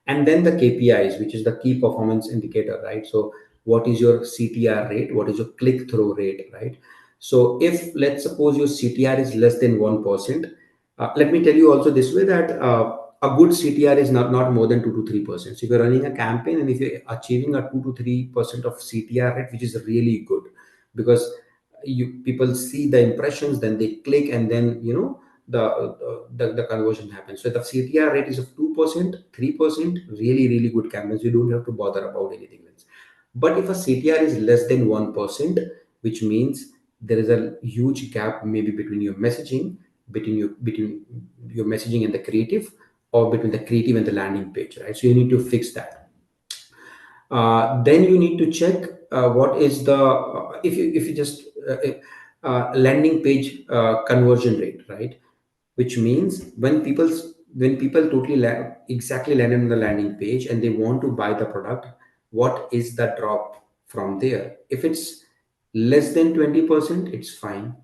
And then the KPIs, which is the key performance indicator, right? So what is your CTR rate, what is your click through rate, right? So if let's suppose your CTR is less than 1%, let me tell you also this way that a good CTR is not more than 2 to 3%. So if you're running a campaign and if you're achieving a 2 to 3% of CTR rate, which is really good, because you people see the impressions, then they click, and then the conversion happens. So the CTR rate is of 2%, 3%, really, really good campaigns. You don't have to bother about anything else. But if a CTR is less than 1%, which means there is a huge gap maybe between your messaging and the creative, or between the creative and the landing page, right? So you need to fix that. Then you need to check what is the if you just landing page conversion rate, right? Which means when people totally exactly land on the landing page and they want to buy the product, what is the drop from there? If it's less than 20%, it's fine,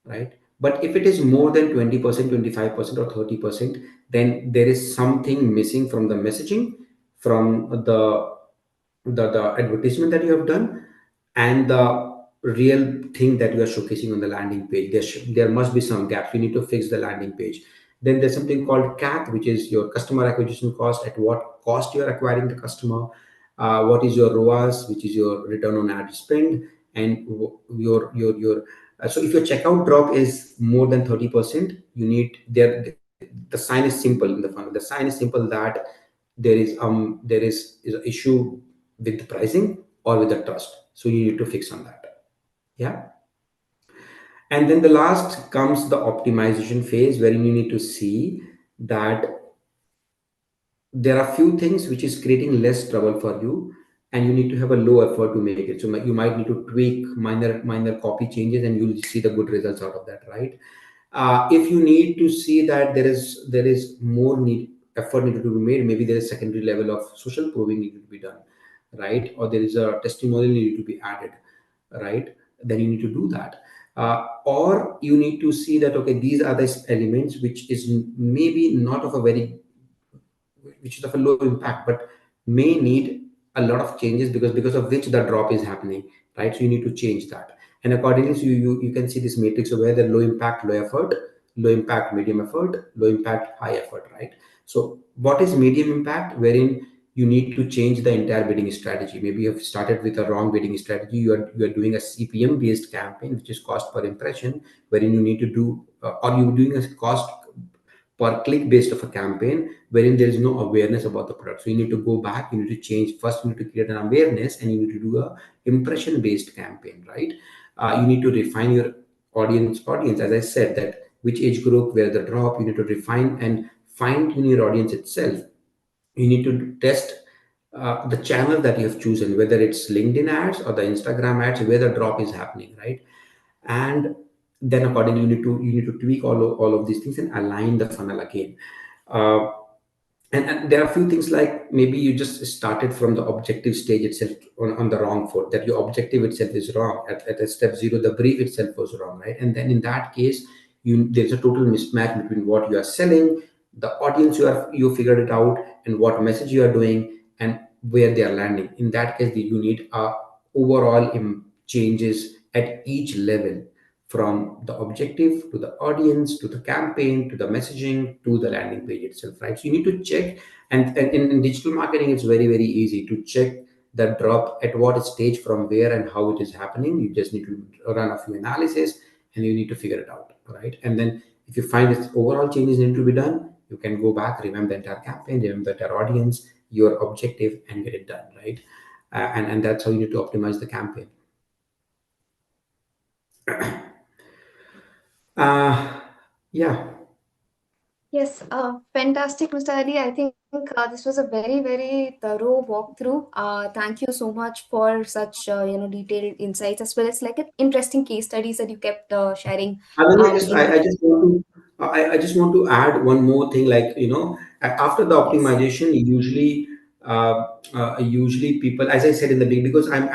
right? But if it is more than 20%, 25%, or 30%, then there is something missing from the messaging, from the advertisement that you have done, and the real thing that you are showcasing on the landing page. There must be some gaps. You need to fix the landing page. Then there's something called CAC, which is your customer acquisition cost. At what cost you are acquiring the customer? What is your ROAS, which is your return on ad spend, and your so if your checkout drop is more than 30%, you need the sign is simple in the funnel. The sign is simple that there is an issue with the pricing or with the trust. So you need to fix on that. Yeah. And then the last comes the optimization phase, wherein you need to see that there are few things which is creating less trouble for you, and you need to have a low effort to make it. So you might need to tweak minor copy changes, and you'll see the good results out of that, right? If you need to see that there is more effort needed to be made, maybe there is secondary level of social proving needed to be done, right? Or there is a testimonial needed to be added, right? Then you need to do that. Or you need to see that, okay, these are the elements which is maybe not of a very, which is of a low impact, but may need a lot of changes, because of which the drop is happening, right? So you need to change that. And accordingly, so you can see this matrix of where the low impact, low effort, low impact, medium effort, low impact, high effort, right? So what is medium impact? Wherein you need to change the entire bidding strategy. Maybe you have started with a wrong bidding strategy. You are doing a CPM based campaign, which is cost per impression, wherein you need to do, or you're doing a cost per click based of a campaign, wherein there is no awareness about the product. So you need to go back, you need to change. First, you need to create an awareness, and you need to do a impression based campaign, right? You need to refine your audience, as I said, that which age group, where the drop, you need to refine and fine tune your audience itself. You need to test the channel that you have chosen, whether it's LinkedIn ads or the Instagram ads, where the drop is happening, right? And then accordingly, you need to tweak all of these things and align the funnel again. uh, and there are a few things, like maybe you just started from the objective stage itself on the wrong foot, that your objective itself is wrong at a step zero, the brief itself was wrong, right? And then in that case, there's a total mismatch between what you are selling, the audience you figured it out, and what message you are doing, and where they are landing. In that case, you need overall changes at each level, from the objective to the audience to the campaign to the messaging to the landing page itself, right? So you need to check. And in digital marketing, it's very very easy to check the drop at what stage, from where, and how it is happening. You just need to run a few analysis, and you need to figure it out, right? And then if you find that overall changes need to be done, you can go back, remember the entire campaign, remember the entire audience, your objective, and get it done, right? And that's how you need to optimize the campaign. uh yeah. Yes, fantastic, Mr. Ali. I think this was a very, very thorough walkthrough. Thank you so much for such detailed insights, as well as like interesting case studies that you kept sharing. And then In I just want to I just want to add one more thing, like, after the yes, optimization, usually people, as I said in the beginning, because I'm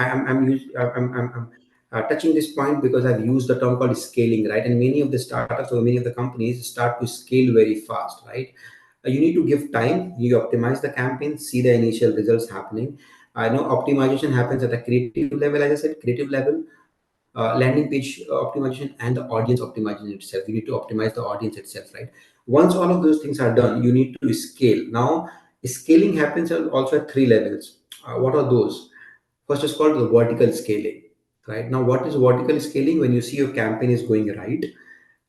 touching this point because I've used the term called scaling, right? And many of the startups or many of the companies start to scale very fast, right? You need to give time. You optimize the campaign, see the initial results happening. I know optimization happens at a creative level, as I said, creative level, landing page optimization, and the audience optimization itself. You need to optimize the audience itself, right? Once all of those things are done, you need to scale. Now, scaling happens also at three levels. What are those? First is called the vertical scaling, right? Now, what is vertical scaling? When you see your campaign is going right,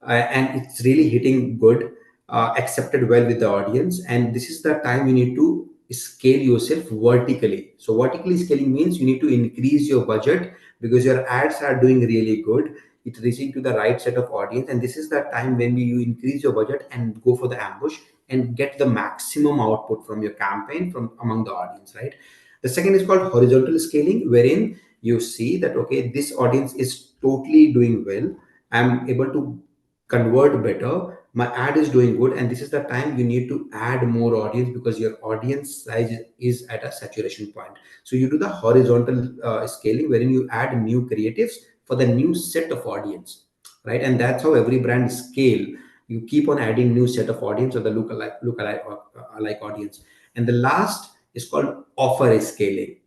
and it's really hitting good, accepted well with the audience, and this is the time you need to scale yourself vertically. So vertically scaling means you need to increase your budget, because your ads are doing really good, it's reaching to the right set of audience, and this is the time when you increase your budget and go for the ambush and get the maximum output from your campaign from among the audience, right? The second is called horizontal scaling, wherein you see that, okay, this audience is totally doing well, I'm able to convert better, my ad is doing good, and this is the time you need to add more audience, because your audience size is at a saturation point. So you do the horizontal scaling, wherein you add new creatives for the new set of audience, right? And that's how every brand scale. You keep on adding new set of audience, or the lookalike or alike audience. And the last is called offer scaling,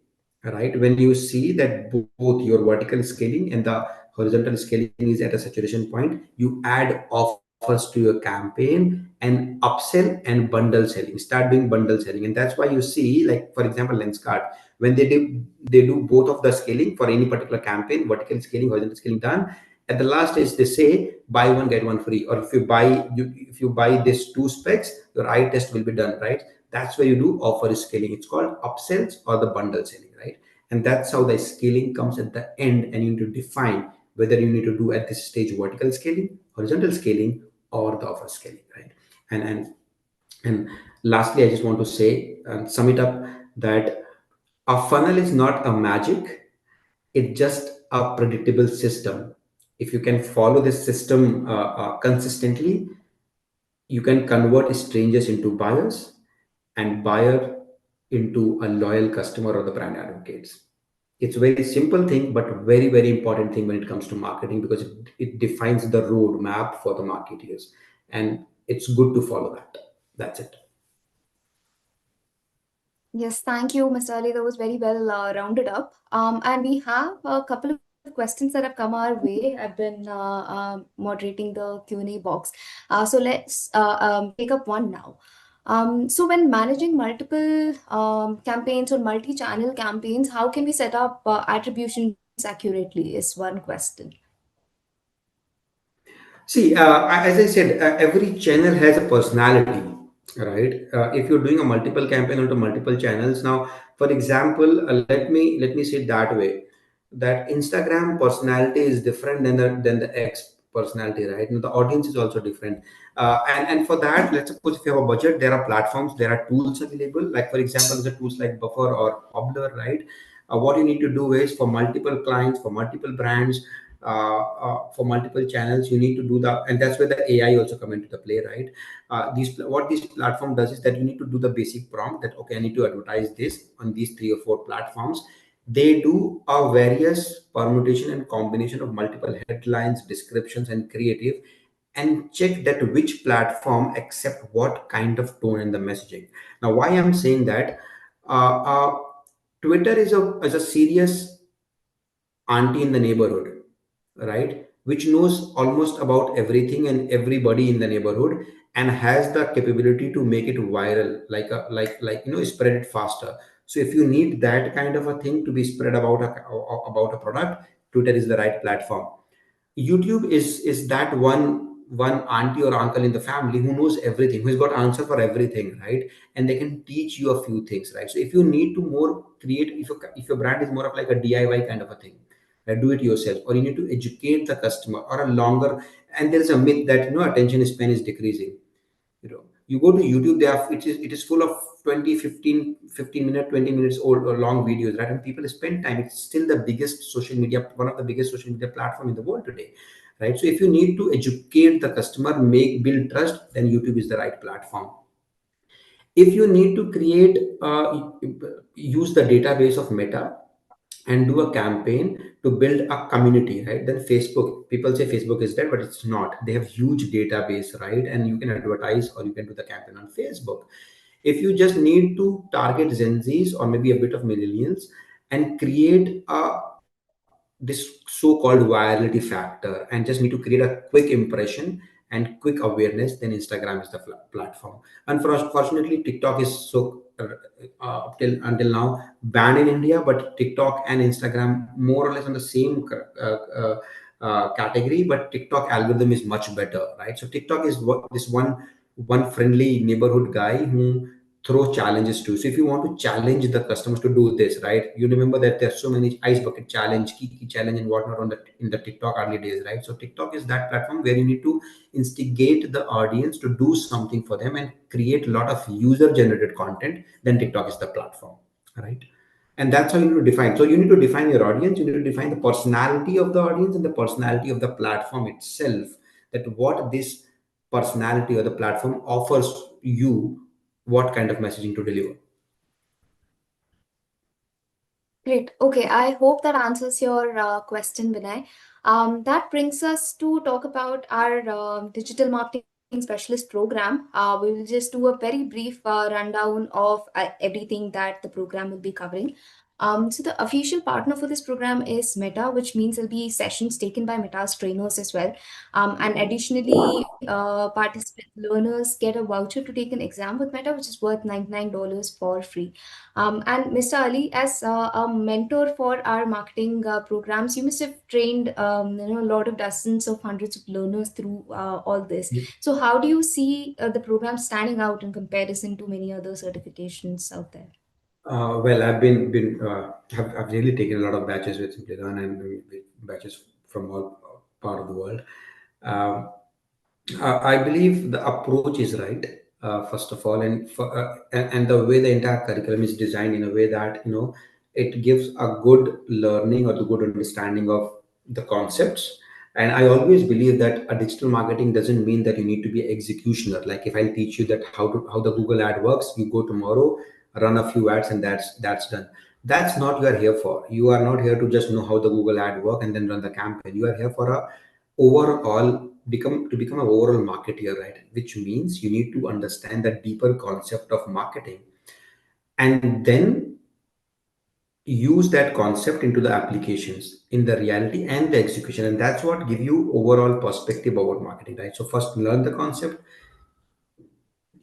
right? When you see that both your vertical scaling and the horizontal scaling is at a saturation point, you add offers to your campaign and upsell and bundle selling, start doing bundle selling. And that's why you see, like, for example, Lenscard, when they do both of the scaling for any particular campaign, vertical scaling, horizontal scaling done, at the last stage they say buy one get one free, or if you buy this two specs, your eye test will be done, right? That's where you do offer scaling. It's called upsells or the bundle selling, right? And that's how the scaling comes at the end, and you need to define whether you need to do at this stage vertical scaling, horizontal scaling, or the offer scaling, right? And and and lastly, I just want to say and sum it up, that a funnel is not a magic, it's just a predictable system. If you can follow this system consistently, you can convert strangers into buyers, and buyer into a loyal customer or the brand advocates. It's a very simple thing, but very very important thing when it comes to marketing, because it defines the roadmap for the marketeers, and it's good to follow that. That's it. yes, thank you, Mr. Ali. That was very well rounded up. And we have a couple of questions that have come our way. I've been moderating the Q&A box. So let's take up one now. So when managing multiple campaigns or multi-channel campaigns, how can we set up attributions accurately? Is one question. See, as I said, every channel has a personality, right? If you're doing a multiple campaign onto multiple channels, now, for example, let me say it that way, that Instagram personality is different than the X personality, right? And the audience is also different. And for that, let's suppose if you have a budget, there are platforms, there are tools available. Like for example, the tools like Buffer or Hobbler, right? What you need to do is for multiple clients, for multiple brands, for multiple channels, you need to do the, and that's where the AI also come into the play, right? These what this platform does is that you need to do the basic prompt that okay, I need to advertise this on these three or four platforms. They do a various permutation and combination of multiple headlines, descriptions, and creative, and check that which platform accept what kind of tone in the messaging. Now, why I'm saying that, uh, uh, Twitter is a serious auntie in the neighborhood, right? Which knows almost about everything and everybody in the neighborhood, and has the capability to make it viral, spread it faster. So if you need that kind of a thing to be spread about a product, Twitter is the right platform. YouTube is that one auntie or uncle in the family who knows everything, who's got answer for everything, right? And they can teach you a few things, right? So if you need to more create, if your brand is more of like a DIY kind of a thing, right? Do it yourself, or you need to educate the customer, or a longer. And there is a myth that attention span is decreasing. You go to YouTube, they have it is full of 20, 15 minute, 20 minutes old or long videos, right? And people spend time. It's still the biggest social media, one of the biggest social media platform in the world today, right? So if you need to educate the customer, make build trust, then YouTube is the right platform. If you need to create, use the database of Meta and do a campaign to build a community, right? Then Facebook, people say Facebook is dead, but it's not. They have huge database, right? And you can advertise or you can do the campaign on Facebook. If you just need to target Gen Zs or maybe a bit of millennials and create this so-called virality factor, and just need to create a quick impression and quick awareness, then Instagram is the platform. Unfortunately, TikTok is so till until now banned in India, but TikTok and Instagram more or less on the same category, but TikTok algorithm is much better, right? So TikTok is this one friendly neighborhood guy who throw challenges too. So if you want to challenge the customers to do this, right? You remember that there's so many ice bucket challenge, kiki challenge, and whatnot on the in the TikTok early days, right? So TikTok is that platform where you need to instigate the audience to do something for them and create a lot of user generated content. Then TikTok is the platform, right? And that's how you need to define. So you need to define your audience. You need to define the personality of the audience and the personality of the platform itself. That what this personality or the platform offers you, what kind of messaging to deliver. Great. Okay, I hope that answers your question, Vinay. That brings us to talk about our digital marketing specialist program. We will just do a very brief rundown of everything that the program will be covering. So the official partner for this program is Meta, which means there'll be sessions taken by Meta's trainers as well. And additionally, participant learners get a voucher to take an exam with Meta, which is worth $99 for free. And Mr. Ali, as a mentor for our marketing programs, you must have trained a lot of dozens of hundreds of learners through all this. So how do you see the program standing out in comparison to many other certifications out there? Well, I've really taken a lot of batches with Simplilearn and with batches from all part of the world. Um, I believe the approach is right, first of all, and the way the entire curriculum is designed in a way that it gives a good learning or the good understanding of the concepts. And I always believe that a digital marketing doesn't mean that you need to be executioner. Like if I teach you that how the Google ad works, you go tomorrow, run a few ads, and that's done. That's not you are here for. You are not here to just know how the Google ad work and then run the campaign. You are here for a overall become an overall marketer, right? Which means you need to understand the deeper concept of marketing, and then use that concept into the applications in the reality and the execution, and that's what give you overall perspective about marketing, right? So first learn the concept,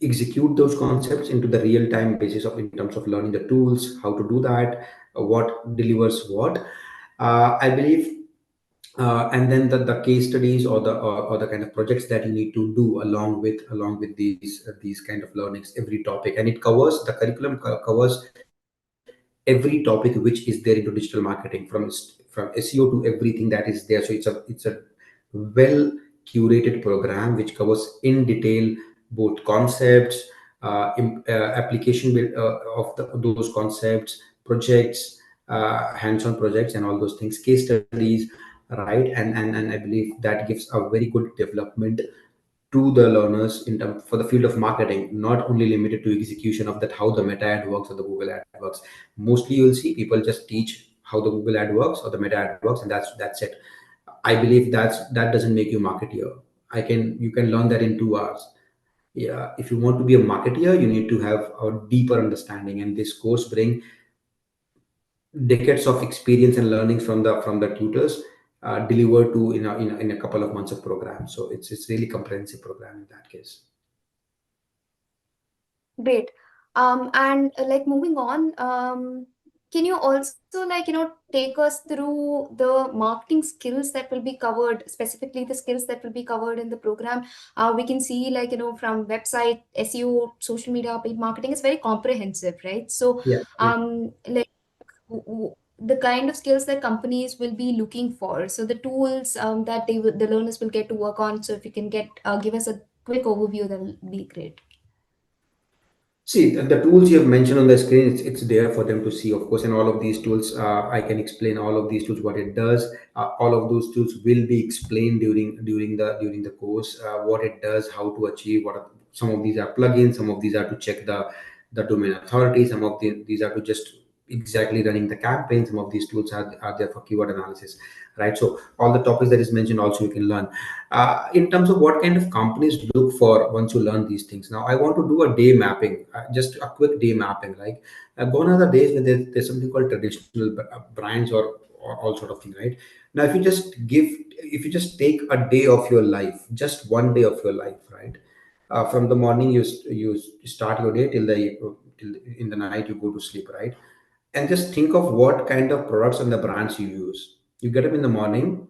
execute those concepts into the real time basis of in terms of learning the tools, how to do that, what delivers what. I believe, and then the case studies or the kind of projects that you need to do along with these kind of learnings, every topic, and it covers the curriculum covers every topic which is there into digital marketing, from SEO to everything that is there. So it's a well curated program which covers in detail both concepts, application of those concepts, projects, hands-on projects, and all those things, case studies, right? And I believe that gives a very good development to the learners in term for the field of marketing, not only limited to execution of that how the meta ad works or the Google ad works. Mostly you'll see people just teach how the Google ad works or the meta ad works, and that's it. I believe that doesn't make you marketeer. You can learn that in 2 hours. Yeah, if you want to be a marketeer, you need to have a deeper understanding, and this course bring decades of experience and learnings from the tutors, delivered to in a couple of months of program. So it's really comprehensive program in that case. Great. And like moving on, can you also like, take us through the marketing skills that will be covered, specifically the skills that will be covered in the program? We can see like, from website, SEO, social media, paid marketing is very comprehensive, right? So, Yeah. like the kind of skills that companies will be looking for. So the tools that the learners will get to work on. So if you can give us a quick overview, that will be great. See, the tools you have mentioned on the screen, it's there for them to see, of course, and all of these tools, I can explain all of these tools, what it does. All of those tools will be explained during the course, what it does, how to achieve, some of these are plugins, some of these are to check the domain authority, these are to just exactly running the campaign, some of these tools are there for keyword analysis, right? So all the topics that is mentioned also you can learn. In terms of what kind of companies look for once you learn these things. Now, I want to do a day mapping, just a quick day mapping. Like, gone are the days when there's something called traditional brands or all sort of thing, right? Now, if you just take a day of your life, just one day of your life, right? From the morning you start your day till in the night you go to sleep, right? And just think of what kind of products and the brands you use. You get up in the morning,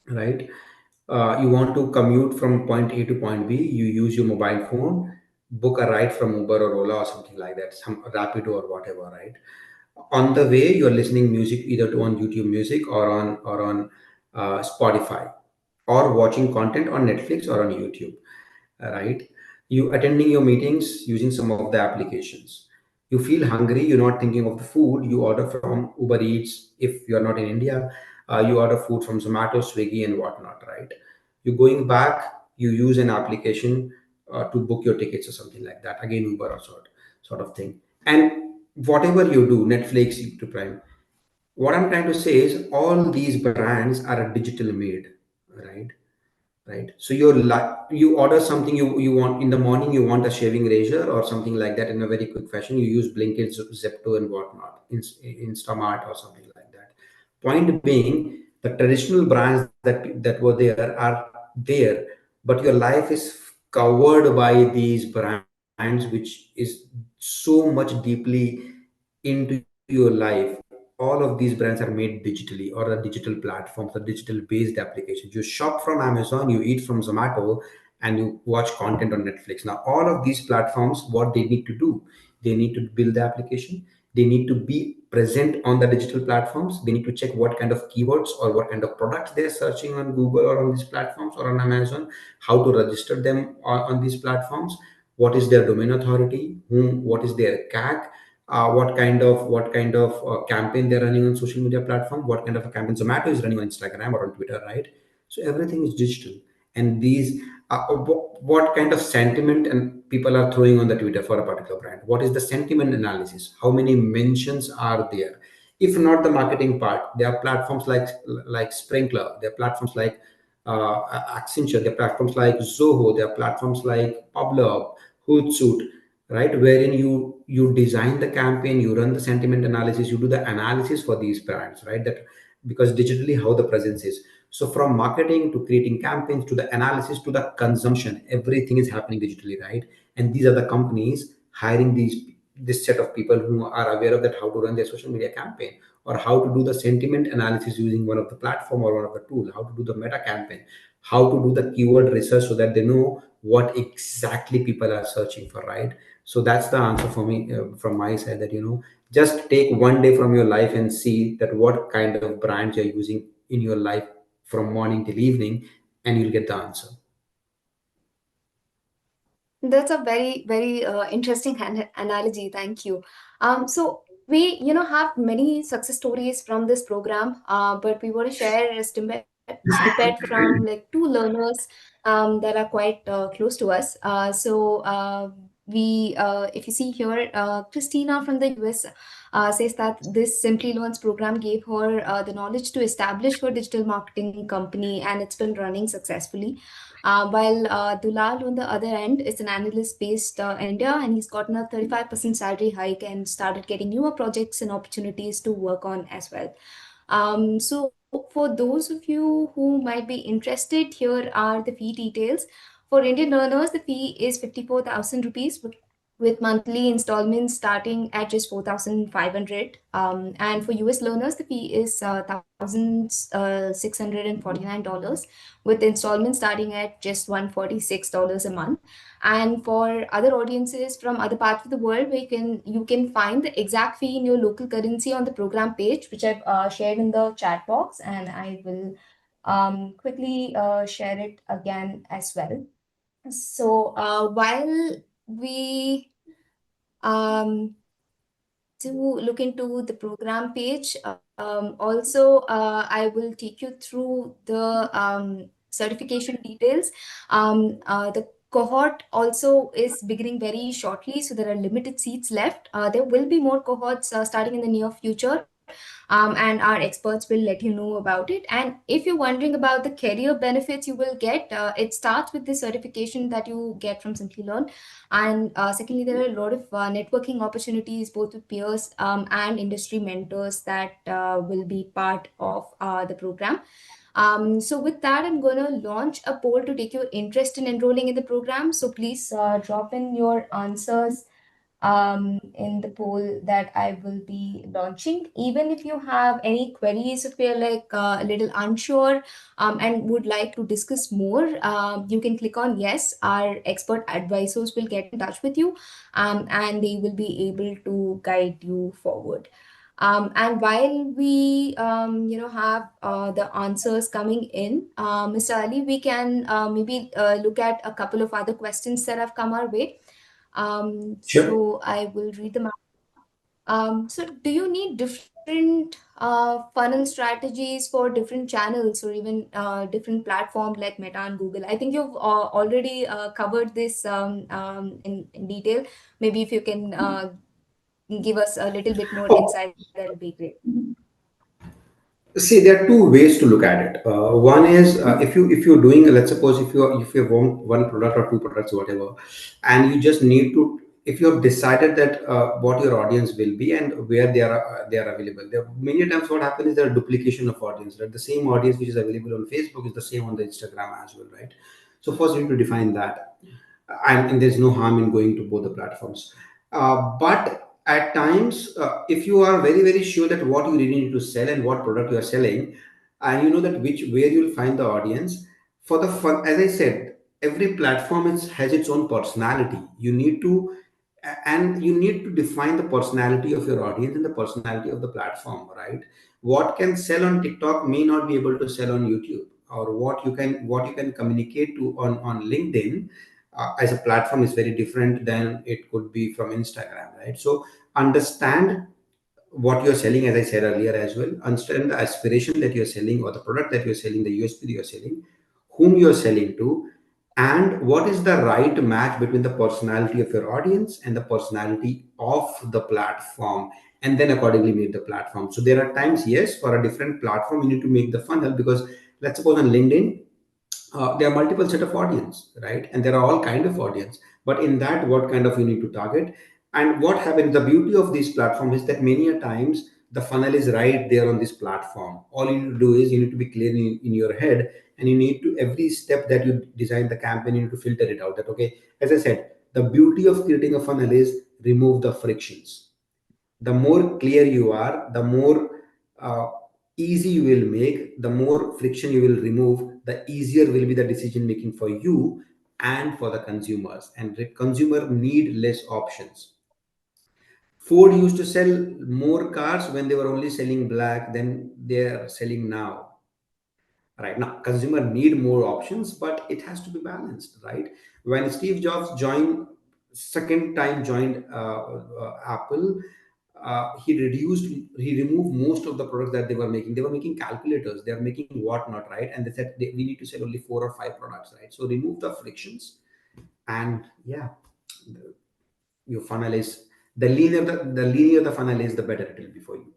right? You want to commute from point A to point B, you use your mobile phone, book a ride from Uber or Ola or something like that, some Rapido or whatever, right? On the way, you're listening music either to on YouTube Music or on Spotify, or watching content on Netflix or on YouTube, right? You attending your meetings using some of the applications. You feel hungry, you're not thinking of the food, you order from Uber Eats. If you're not in India, you order food from Zomato, Swiggy, and whatnot, right? You're going back, you use an application to book your tickets or something like that. Again, Uber or sort of thing. And whatever you do, Netflix to Prime. What I'm trying to say is all these brands are a digital made, right? Right. So you order something you want in the morning. You want a shaving razor or something like that in a very quick fashion. You use Blinkit, Zepto, and whatnot, Instamart or something like that. Point being, the traditional brands that were there are there, but your life is covered by these brands, which is so much deeply into your life. All of these brands are made digitally, or the digital platforms, the digital based applications. You shop from Amazon, you eat from Zomato, and you watch content on Netflix. Now, all of these platforms, what they need to do, they need to build the application. They need to be present on the digital platforms. They need to check what kind of keywords or what kind of products they're searching on Google or on these platforms or on Amazon, how to register them on these platforms, what is their domain authority, what is their CAC, what kind of campaign they're running on social media platform, what kind of a campaign Zomato is running on Instagram or on Twitter, right? So everything is digital, and these what kind of sentiment and people are throwing on the Twitter for a particular brand. What is the sentiment analysis? How many mentions are there? If not the marketing part, there are platforms like Sprinkler, there are platforms like Accenture, there are platforms like Zoho, there are platforms like Pablo, Hootsuite, right? Wherein you design the campaign, you run the sentiment analysis, you do the analysis for these brands, right? That because digitally how the presence is. So from marketing to creating campaigns to the analysis to the consumption, everything is happening digitally, right? and these are the companies hiring this set of people who are aware of that, how to run their social media campaign, or how to do the sentiment analysis using one of the platform or one of the tool, how to do the meta campaign, how to do the keyword research so that they know what exactly people are searching for, right? So that's the answer for me, from my side, that just take one day from your life and see that what kind of brands you're using in your life from morning till evening, and you'll get the answer. That's a very, very interesting analogy. Thank you. So we, have many success stories from this program, but we want to share a snippet from like two learners that are quite close to us. If you see here, Christina from the US says that this Simply Learns program gave her the knowledge to establish her digital marketing company, and it's been running successfully. While Dulal, on the other end, is an analyst based India, and he's gotten a 35% salary hike and started getting newer projects and opportunities to work on as well. So, for those of you who might be interested, here are the fee details. For Indian learners, the fee is 54,000 rupees with monthly installments starting at just 4,500. And for US learners, the fee is $1,649 with installments starting at just $146 a month. And for other audiences from other parts of the world, where you can find the exact fee in your local currency on the program page, which I've shared in the chat box, and I will quickly share it again as well. So while we um, to look into the program page. Also, I will take you through the certification details. The cohort also is beginning very shortly, so there are limited seats left. There will be more cohorts starting in the near future, and our experts will let you know about it. And if you're wondering about the career benefits you will get, it starts with the certification that you get from Simplilearn. And secondly, there are a lot of networking opportunities, both with peers and industry mentors that will be part of the program. So with that, I'm going to launch a poll to take your interest in enrolling in the program. So please drop in your answers in the poll that I will be launching. Even if you have any queries, if you're like a little unsure and would like to discuss more, you can click on yes. Our expert advisors will get in touch with you, and they will be able to guide you forward. And while we, have the answers coming in, Mr. Ali, we can maybe look at a couple of other questions that have come our way. Sure. So I will read them out. So do you need different funnel strategies for different channels or even different platforms like Meta and Google? I think you've already covered this in detail. Maybe if you can give us a little bit more Oh, insight, that'll be great. see, there are two ways to look at it. One is, if you're doing, let's suppose, if you have one product or two products, whatever, and you just need to, if you have decided that what your audience will be and where they are available. There many times what happens is there are duplication of audience. Right, the same audience which is available on Facebook is the same on the Instagram as well, right? So first you need to define that, and there's no harm in going to both the platforms. But at times, if you are very very sure that what you really need to sell and what product you are selling, and you know that which where you'll find the audience for the fun, as I said, every platform has its own personality. And you need to define the personality of your audience and the personality of the platform, right? What can sell on TikTok may not be able to sell on YouTube, or what you can communicate to on LinkedIn as a platform is very different than it could be from Instagram, right? So understand what you're selling, as I said earlier as well. Understand the aspiration that you're selling, or the product that you're selling, the USP that you're selling, whom you're selling to, and what is the right match between the personality of your audience and the personality of the platform, and then accordingly make the platform. So there are times, yes, for a different platform you need to make the funnel, because let's suppose on LinkedIn, there are multiple set of audience, right? And there are all kind of audience, but in that, what kind of you need to target. And what happens, the beauty of this platform is that many a times the funnel is right there on this platform. All you need to do is you need to be clear in your head, and you need to, every step that you design the campaign, you need to filter it out, that okay, as I said, The beauty of creating a funnel is remove the frictions. The more clear you are, the more uh, easy you will make, the more friction you will remove, the easier will be the decision making for you and for the consumers. And the consumer need less options. Ford used to sell more cars when they were only selling black than they are selling now. Right now, consumer need more options, but it has to be balanced, right? When Steve Jobs joined, second time joined Apple, he removed most of the products that they were making. They were making calculators, they are making whatnot, right? And they said we need to sell only 4 or 5 products, right? So remove the frictions, and yeah, your funnel is the linear the funnel is, the better it will be for you.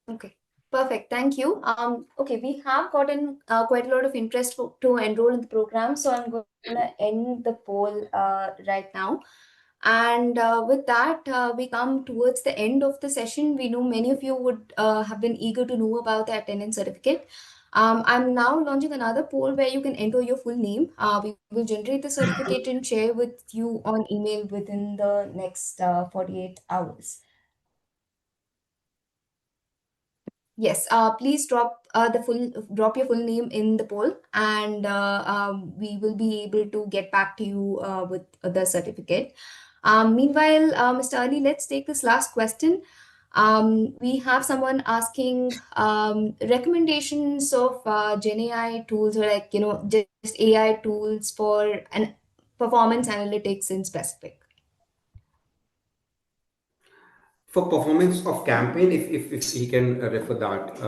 Okay, perfect. Thank you. Okay, we have gotten quite a lot of interest to enroll in the program, so I'm going to end the poll right now. And with that, we come towards the end of the session. We know many of you would have been eager to know about the attendance certificate. I'm now launching another poll where you can enter your full name. We will generate the certificate and share with you on email within the next 48 hours. Yes, please drop your full name in the poll, and we will be able to get back to you with the certificate. Meanwhile, Mr. Ali, let's take this last question. We have someone asking recommendations of Gen AI tools, or like just AI tools for an performance analytics in specific. For performance of campaign, if he can refer that,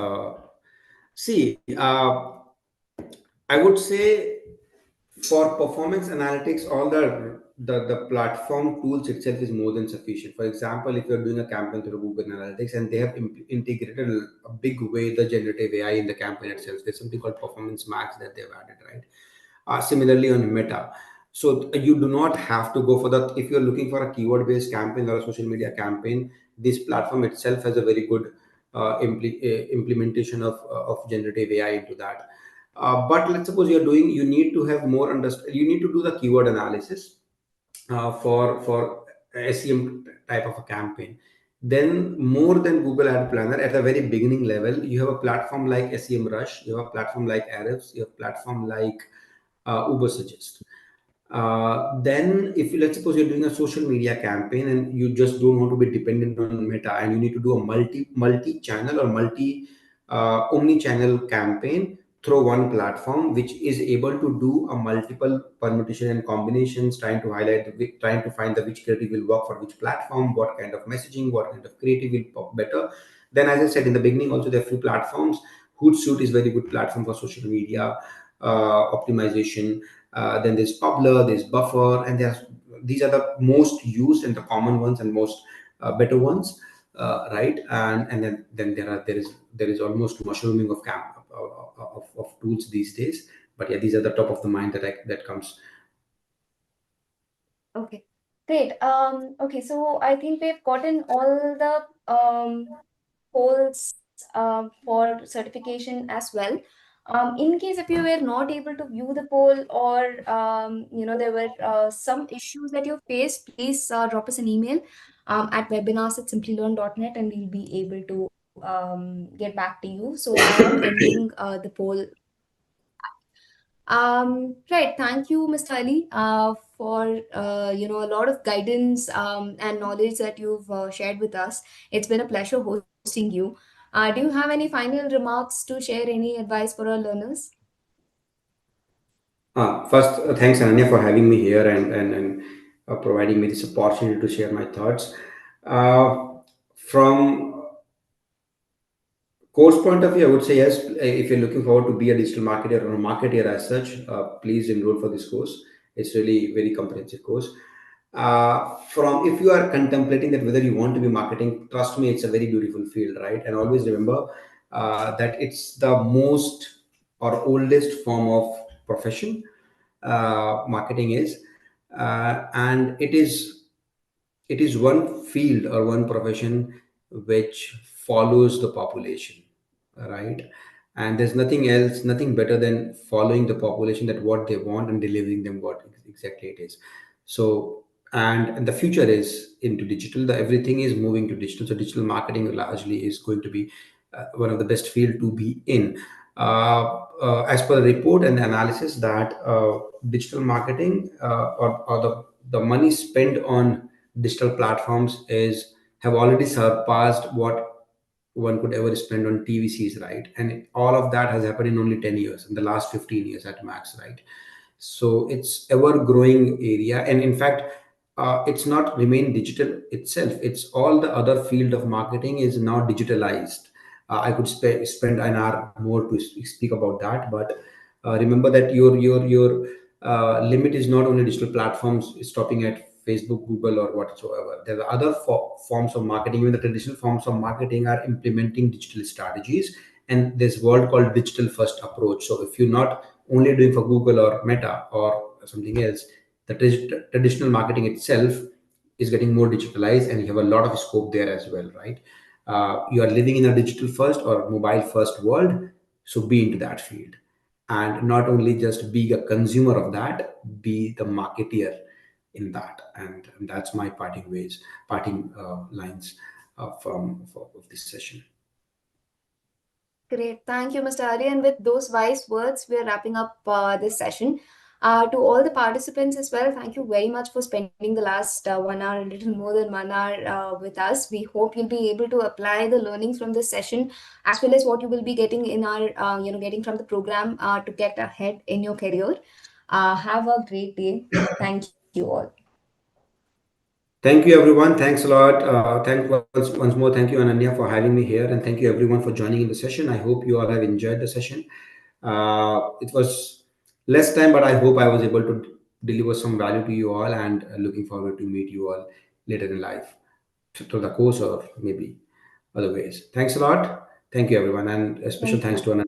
see, I would say for performance analytics, all the platform tools itself is more than sufficient. For example, if you're doing a campaign through Google Analytics and they have integrated a big way the generative AI in the campaign itself, there's something called Performance Max that they've added, right? Similarly on Meta. So you do not have to go for that. If you're looking for a keyword based campaign or a social media campaign, this platform itself has a very good implementation of generative AI into that. But let's suppose you need to have more understand, you need to do the keyword analysis for SEM type of a campaign. Then more than Google Ad Planner, at a very beginning level, you have a platform like SEM Rush, you have a platform like Ahrefs, you have a platform like Uber Suggest. Then, if you, let's suppose you're doing a social media campaign and you just don't want to be dependent on Meta, and you need to do a multi channel or multi omni channel campaign through one platform, which is able to do a multiple permutation and combinations, trying to trying to find the which creative will work for which platform, what kind of messaging, what kind of creative will pop better. Then, as I said in the beginning, also there are few platforms. Hootsuite is very good platform for social media optimization. Then there's Publer, there's Buffer, and these are the most used and the common ones and most better ones, right? And then there is almost mushrooming of of tools these days. But yeah, these are the top of the mind that comes. Okay, great. Okay, so I think we've gotten all the polls for certification as well. In case if you were not able to view the poll, or there were some issues that you faced, please drop us an email at webinars@simplilearn.net, and we'll be able to get back to you. So I am ending the poll. Right. Thank you, Mr. Ali, for a lot of guidance and knowledge that you've shared with us. It's been a pleasure hosting you. Do you have any final remarks to share? Any advice for our learners? First, thanks Ananya for having me here and providing me this opportunity to share my thoughts. From course point of view, I would say yes. If you're looking forward to be a digital marketer or a marketer as such, please enroll for this course. It's really very comprehensive course. From if you are contemplating that whether you want to be marketing, trust me, it's a very beautiful field, right? And always remember that it's the most or oldest form of profession. Marketing is, and it is one field or one profession which follows the population, right? And there's nothing else, nothing better than following the population, that what they want and delivering them what exactly it is. So, and the future is into digital. The everything is moving to digital. So digital marketing largely is going to be one of the best field to be in. As per the report and the analysis, that digital marketing, or the money spent on digital platforms is have already surpassed what one could ever spend on TVCs, right? And all of that has happened in only 10 years, in the last 15 years at max, right? So it's ever growing area, and in fact, it's not remain digital itself. It's all the other field of marketing is now digitalized. I could spend an hour more to speak about that, but remember that your limit is not only digital platforms stopping at Facebook, Google, or whatsoever. There are other forms of marketing. Even the traditional forms of marketing are implementing digital strategies, and this world called digital first approach. So if you're not only doing for Google or Meta or something else, the traditional marketing itself is getting more digitalized, and you have a lot of scope there as well, right? You are living in a digital first or mobile first world, so be into that field, and not only just be a consumer of that, be the marketeer in that. And that's my parting lines of this session. Great. Thank you, Mr. Ari. And with those wise words, we're wrapping up this session. To all the participants as well, thank you very much for spending the last 1 hour, a little more than 1 hour with us. We hope you'll be able to apply the learnings from this session as well as what you will be getting in our, getting from the program to get ahead in your career. Have a great day. Thank you all. Thank you, everyone. Thanks a lot. Thank once more. Thank you, Ananya, for having me here, and thank you, everyone, for joining in the session. I hope you all have enjoyed the session. It was less time, but I hope I was able to deliver some value to you all, and looking forward to meet you all later in life through the course or maybe other ways. Thanks a lot. Thank you, everyone, and a special Thank thanks you. to Ananya.